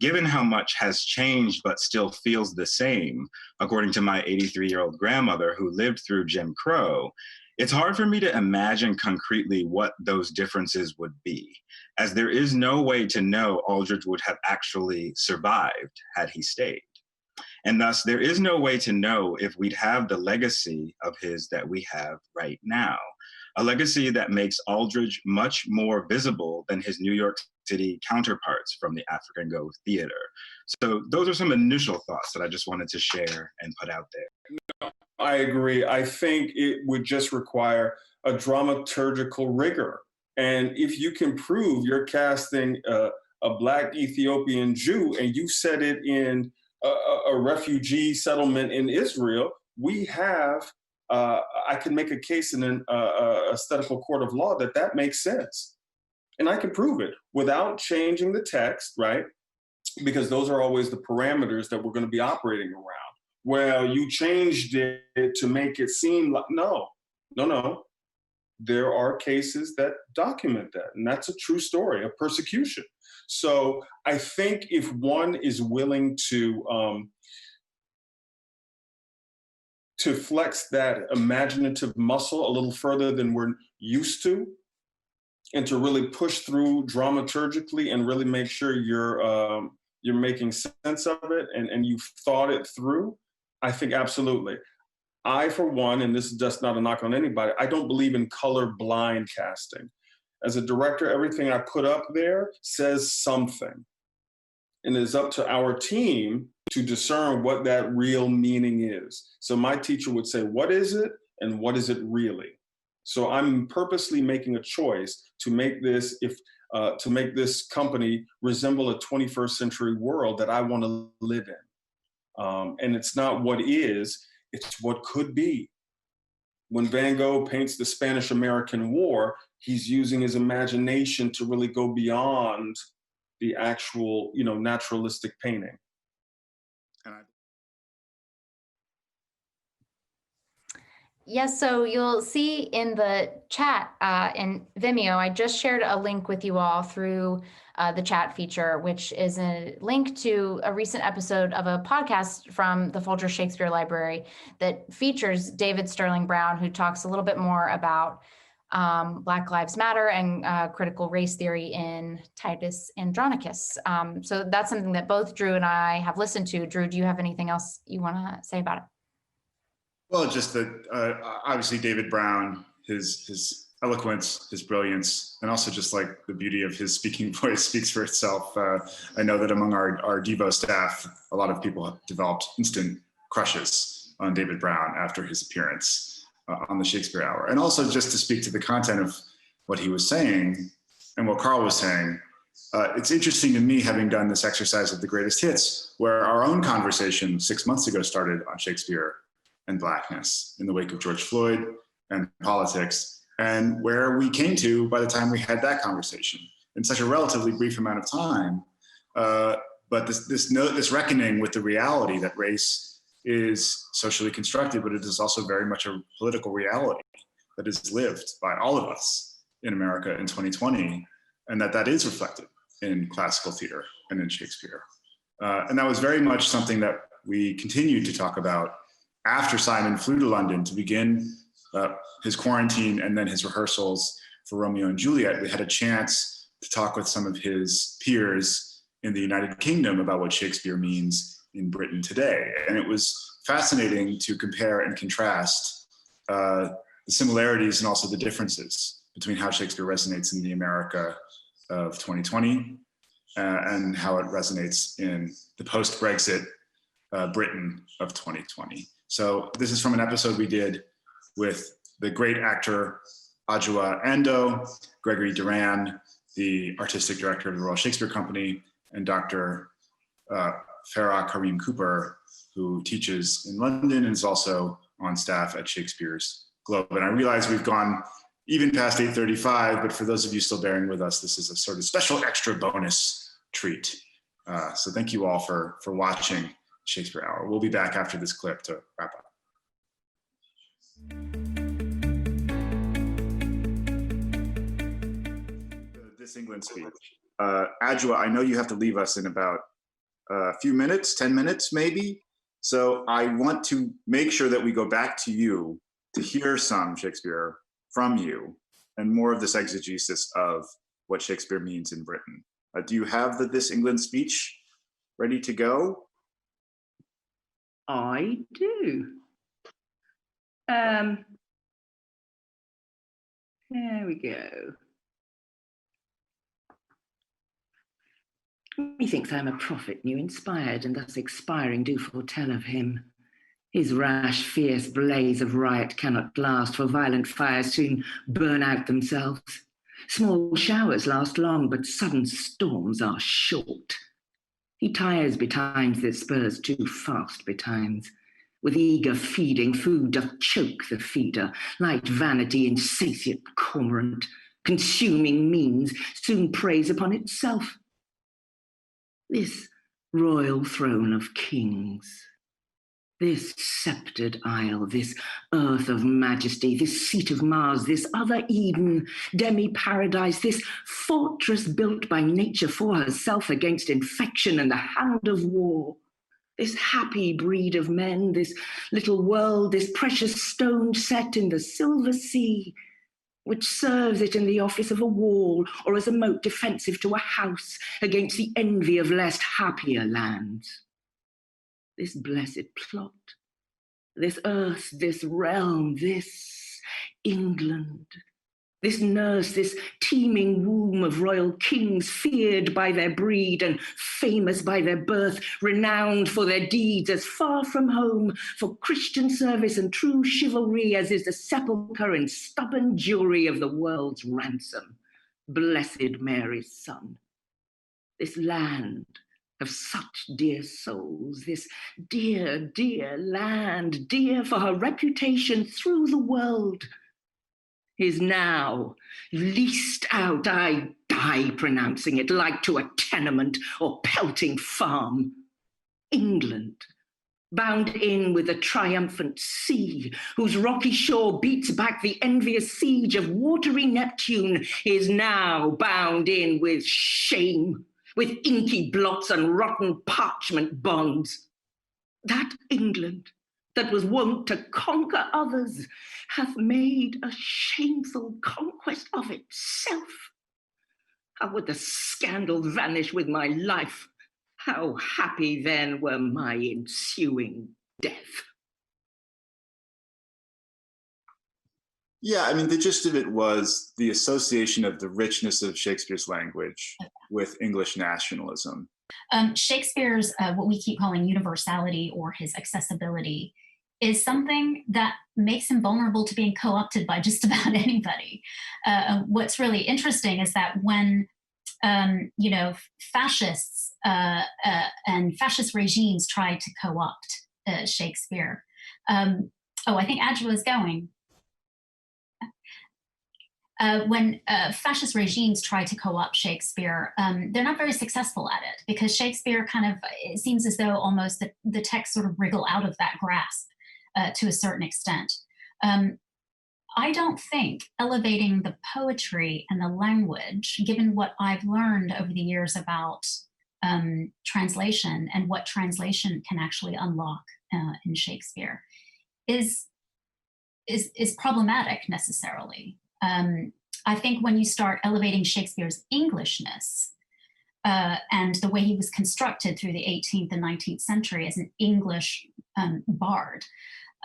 given how much has changed but still feels the same, according to my 83-year-old grandmother who lived through Jim Crow, it's hard for me to imagine concretely what those differences would be, as there is no way to know Aldridge would have actually survived had he stayed. And thus, there is no way to know if we'd have the legacy of his that we have right now, a legacy that makes Aldridge much more visible than his New York City counterparts from the African Go Theater. So those are some initial thoughts that I just wanted to share and put out there. I agree. I think it would just require a dramaturgical rigor. And if you can prove you're casting a Black Ethiopian Jew and you set it in a refugee settlement in Israel, we have, I can make a case in an aesthetical court of law that makes sense. And I can prove it without changing the text, right? Because those are always the parameters that we're going to be operating around. Well, you changed it to make it seem like, no. There are cases that document that, and that's a true story of persecution. So I think if one is willing to flex that imaginative muscle a little further than we're used to, and to really push through dramaturgically and really make sure you're making sense of it and you've thought it through, I think absolutely. I, for one, and this is just not a knock on anybody, I don't believe in color blind casting. As a director, everything I put up there says something. And it's up to our team to discern what that real meaning is. So my teacher would say, what is it and what is it really? So I'm purposely making a choice to make this, to make this company resemble a 21st century world that I want to live in. And it's not what is, it's what could be. When Van Gogh paints the Spanish-American War, he's using his imagination to really go beyond the actual, naturalistic painting. Yes, so you'll see in the chat in Vimeo, I just shared a link with you all through the chat feature, which is a link to a recent episode of a podcast from the Folger Shakespeare Library that features David Sterling Brown, who talks a little bit more about Black Lives Matter and critical race theory in Titus Andronicus. So that's something that both Drew and I have listened to. Drew, do you have anything else you want to say about it? Well, just that obviously David Brown, his eloquence, his brilliance, and also just like the beauty of his speaking voice speaks for itself. I know that among our Devo staff, a lot of people have developed instant crushes on David Brown after his appearance on the Shakespeare Hour. And also just to speak to the content of what he was saying and what Carl was saying, it's interesting to me, having done this exercise of the greatest hits, where our own conversation 6 months ago started on Shakespeare and Blackness in the wake of George Floyd and politics, and where we came to by the time we had that conversation in such a relatively brief amount of time. But this reckoning with the reality that race is socially constructed, but it is also very much a political reality that is lived by all of us in America in 2020, and that is reflected in classical theater and in Shakespeare. And that was very much something that we continued to talk about after Simon flew to London to begin his quarantine and then his rehearsals for Romeo and Juliet. We had a chance to talk with some of his peers in the United Kingdom about what Shakespeare means in Britain today. And it was fascinating to compare and contrast the similarities and also the differences between how Shakespeare resonates in the America of 2020 and how it resonates in the post-Brexit Britain of 2020. So this is from an episode we did with the great actor Adjoa Ando, Gregory Duran, the artistic director of the Royal Shakespeare Company, and Dr. Farah Karim-Cooper, who teaches in London and is also on staff at Shakespeare's Globe. And I realize we've gone even past 8:35, but for those of you still bearing with us, this is a sort of special extra bonus treat. So thank you all for watching Shakespeare Hour. We'll be back after this clip to wrap up. This England speech. Adjoa, I know you have to leave us in about a few minutes, 10 minutes maybe. So I want to make sure that we go back to you to hear some Shakespeare from you and more of this exegesis of what Shakespeare means in Britain. Do you have the This England speech ready to go? I do. There we go. Methinks I am a prophet new inspired, and thus expiring do foretell of him. His rash, fierce blaze of riot cannot last, for violent fires soon burn out themselves. Small showers last long, but sudden storms are short. He tires betimes that spurs too fast betimes. With eager feeding, food doth choke the feeder. Light vanity, insatiate cormorant, consuming means, soon preys upon itself. This royal throne of kings, this sceptred isle, this earth of majesty, this seat of Mars, this other Eden, demi-paradise, this fortress built by nature for herself against infection and the hound of war, this happy breed of men, this little world, this precious stone set in the silver sea, which serves it in the office of a wall or as a moat defensive to a house against the envy of less happier lands. This blessed plot, this earth, this realm, this England, this nurse, this teeming womb of royal kings, feared by their breed and famous by their birth, renowned for their deeds, as far from home for Christian service and true chivalry as is the sepulchre and stubborn jury of the world's ransom, blessed Mary's son. This land of such dear souls, this dear, dear land, dear for her reputation through the world, is now leased out, I die pronouncing it, like to a tenement or pelting farm. England, bound in with a triumphant sea, whose rocky shore beats back the envious siege of watery Neptune, is now bound in with shame, with inky blots and rotten parchment bonds. That England, that was wont to conquer others, hath made a shameful conquest of itself. How would the scandal vanish with my life? How happy then were my ensuing death. Yeah, I mean, the gist of it was the association of the richness of Shakespeare's language with English nationalism. Shakespeare's, what we keep calling universality or his accessibility, is something that makes him vulnerable to being co-opted by just about anybody. What's really interesting is that when, fascists and fascist regimes tried to co-opt Shakespeare. I think Adjoa is going. when fascist regimes try to co-opt Shakespeare, they're not very successful at it, because Shakespeare it seems as though almost the texts sort of wriggle out of that grasp to a certain extent. I don't think elevating the poetry and the language, given what I've learned over the years about translation and what translation can actually unlock in Shakespeare, is problematic necessarily. I think when you start elevating Shakespeare's Englishness and the way he was constructed through the 18th and 19th century as an English bard,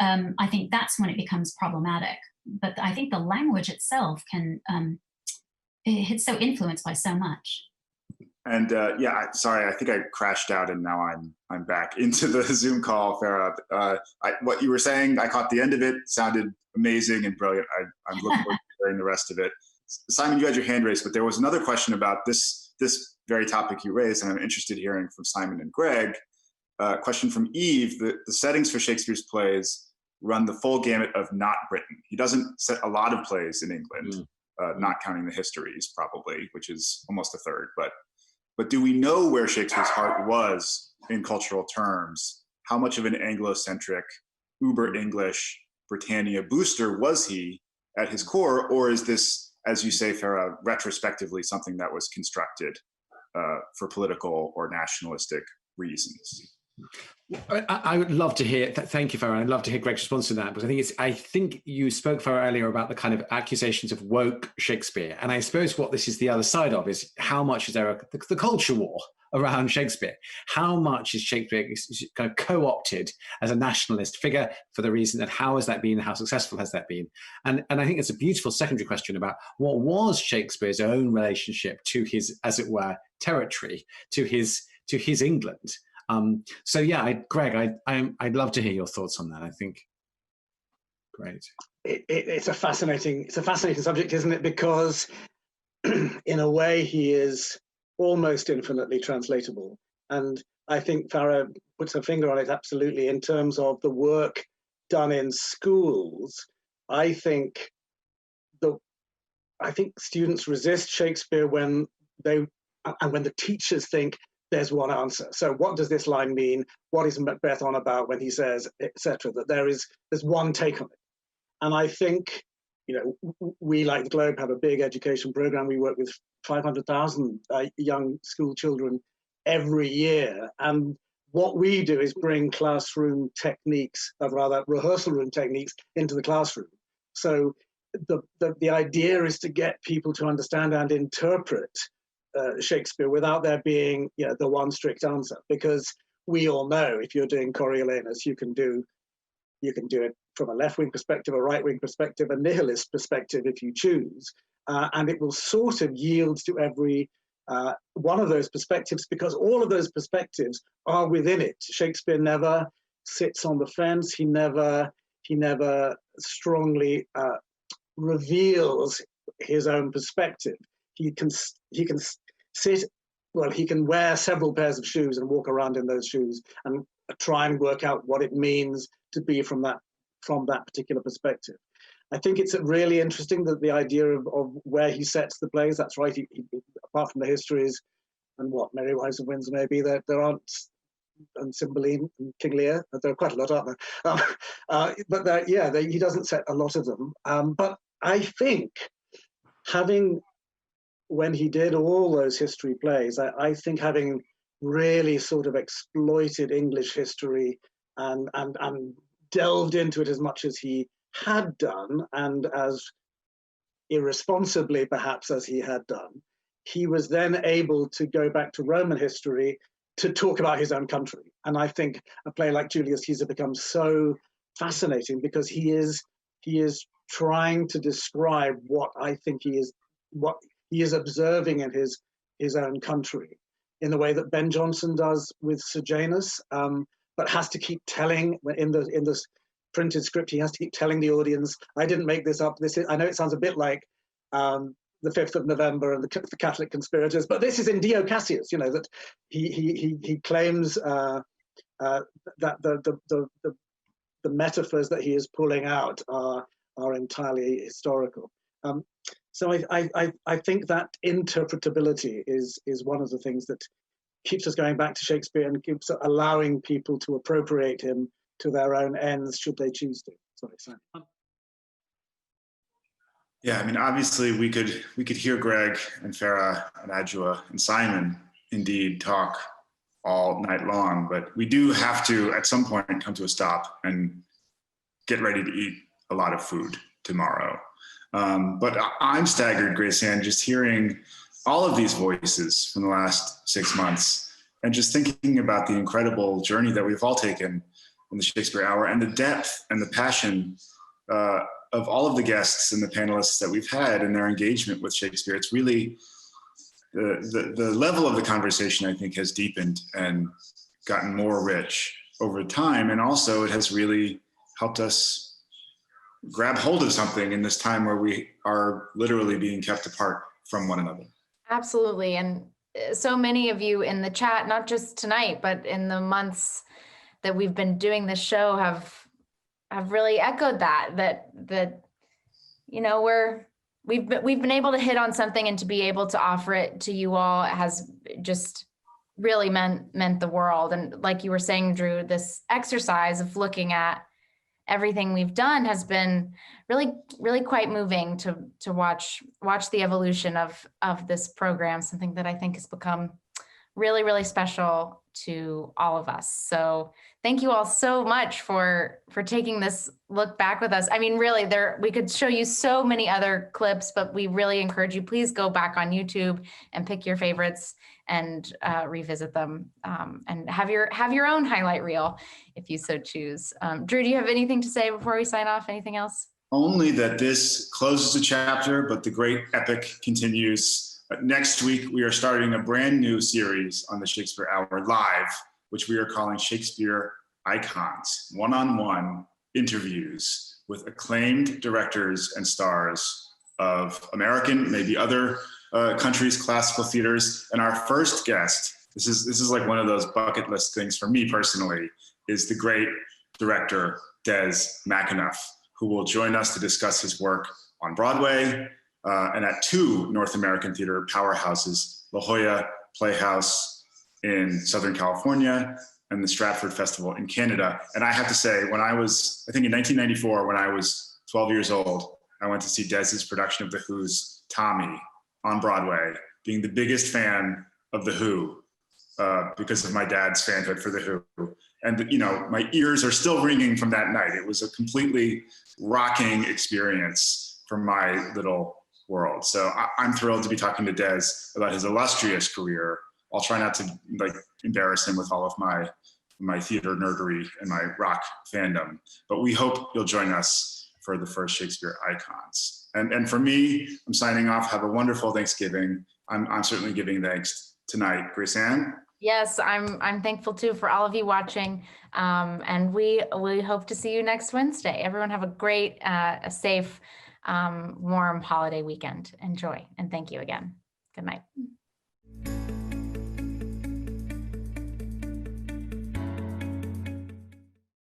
I think that's when it becomes problematic. But I think the language itself it's so influenced by so much. And sorry, I think I crashed out and now I'm back into the Zoom call, Farah. What you were saying, I caught the end of it, sounded amazing and brilliant. I'm looking forward to hearing the rest of it. Simon, you had your hand raised, but there was another question about this very topic you raised, and I'm interested in hearing from Simon and Greg. Question from Eve: the settings for Shakespeare's plays run the full gamut of not Britain. He doesn't set a lot of plays in England, not counting the histories probably, which is almost a third. But do we know where Shakespeare's heart was in cultural terms? How much of an Anglo-centric, uber-English Britannia booster was he at his core? Or is this, as you say, Farah, retrospectively something that was constructed for political or nationalistic reasons? I would love to hear, thank you, Farah. I'd love to hear Greg's response to that, because I think you spoke, Farah, earlier about the kind of accusations of woke Shakespeare. And I suppose what this is the other side of is how much is there the culture war around Shakespeare? How much is Shakespeare kind of co-opted as a nationalist figure for the reason that how has that been, how successful has that been? And I think it's a beautiful secondary question about what was Shakespeare's own relationship to his, as it were, territory, to his England. So yeah, Greg, I'd love to hear your thoughts on that. I think, great. It's a fascinating subject, isn't it? Because in a way he is almost infinitely translatable. And I think Farah puts her finger on it absolutely in terms of the work done in schools. I think students resist Shakespeare when the teachers think there's one answer. So what does this line mean? What is Macbeth on about when he says, etc.? That there's one take on it. And I think, we like the Globe have a big education program. We work with 500,000 young school children every year. And what we do is bring classroom techniques, or rather rehearsal room techniques, into the classroom. So the idea is to get people to understand and interpret Shakespeare without there being the one strict answer, because we all know if you're doing Coriolanus, you can do it from a left-wing perspective, a right-wing perspective, a nihilist perspective if you choose, and it will sort of yield to every one of those perspectives, because all of those perspectives are within it. Shakespeare never sits on the fence. He never strongly reveals his own perspective. He can sit, well, he can wear several pairs of shoes and walk around in those shoes and try and work out what it means to be from that particular perspective. I think it's really interesting that the idea of where he sets the plays, that's right, he, apart from the histories and what, Merry Wives of Windsor maybe, there aren't, and Cymbeline and King Lear, there are quite a lot, aren't there? But he doesn't set a lot of them. But I think when he did all those history plays, I think having really sort of exploited English history and delved into it as much as he had done, and as irresponsibly perhaps as he had done, he was then able to go back to Roman history to talk about his own country. And I think a play like Julius Caesar becomes so fascinating because he is trying to describe what I think he is observing in his own country in the way that Ben Jonson does with Sejanus, but has to keep telling in the printed script. He has to keep telling the audience, "I didn't make this up. I know it sounds a bit like the 5th of November and the Catholic conspirators, but this is in Dio Cassius. That he claims that the metaphors that he is pulling out are entirely historical." So I think that interpretability is one of the things that keeps us going back to Shakespeare and keeps allowing people to appropriate him to their own ends, should they choose to. Sorry, Sam. Yeah, I mean, obviously we could hear Greg and Farah and Adjoa and Simon indeed talk all night long, but we do have to at some point come to a stop and get ready to eat a lot of food tomorrow. But I'm staggered, Grace Ann, just hearing all of these voices from the last 6 months and just thinking about the incredible journey that we've all taken in the Shakespeare Hour and the depth and the passion of all of the guests and the panelists that we've had and their engagement with Shakespeare. It's really, the level of the conversation, I think, has deepened and gotten more rich over time. And also it has really helped us grab hold of something in this time where we are literally being kept apart from one another. Absolutely. And so many of you in the chat, not just tonight, but in the months that we've been doing this show have really echoed that you know, we've been able to hit on something, and to be able to offer it to you all has just really meant the world. And like you were saying, Drew, this exercise of looking at everything we've done has been really quite moving to watch the evolution of this program, something that I think has become really special to all of us. So thank you all so much for taking this look back with us. I mean, really, we could show you so many other clips, but we really encourage you, please go back on YouTube and pick your favorites and revisit them, and have your own highlight reel if you so choose. Drew, do you have anything to say before we sign off? Anything else? Only that this closes a chapter, but the great epic continues. Next week, we are starting a brand new series on the Shakespeare Hour Live, which we are calling Shakespeare Icons, one-on-one interviews with acclaimed directors and stars of American, maybe other countries' classical theaters. And our first guest, this is like one of those bucket list things for me personally, is the great director, Des Mackinau, who will join us to discuss his work on Broadway, and at two North American theater powerhouses, La Jolla Playhouse in Southern California and the Stratford Festival in Canada. And I have to say, when I was, I think in 1994, when I was 12 years old, I went to see Des's production of The Who's Tommy on Broadway, being the biggest fan of The Who because of my dad's fanhood for The Who. And you know, my ears are still ringing from that night. It was a completely rocking experience for my little world. So I'm thrilled to be talking to Des about his illustrious career. I'll try not to embarrass him with all of my theater nerdery and my rock fandom, but we hope you'll join us for the first Shakespeare Icons. And for me, I'm signing off. Have a wonderful Thanksgiving. I'm certainly giving thanks tonight. Grace Ann? Yes, I'm thankful too for all of you watching, and we hope to see you next Wednesday. Everyone have a great, a safe, warm holiday weekend. Enjoy, and thank you again. Good night.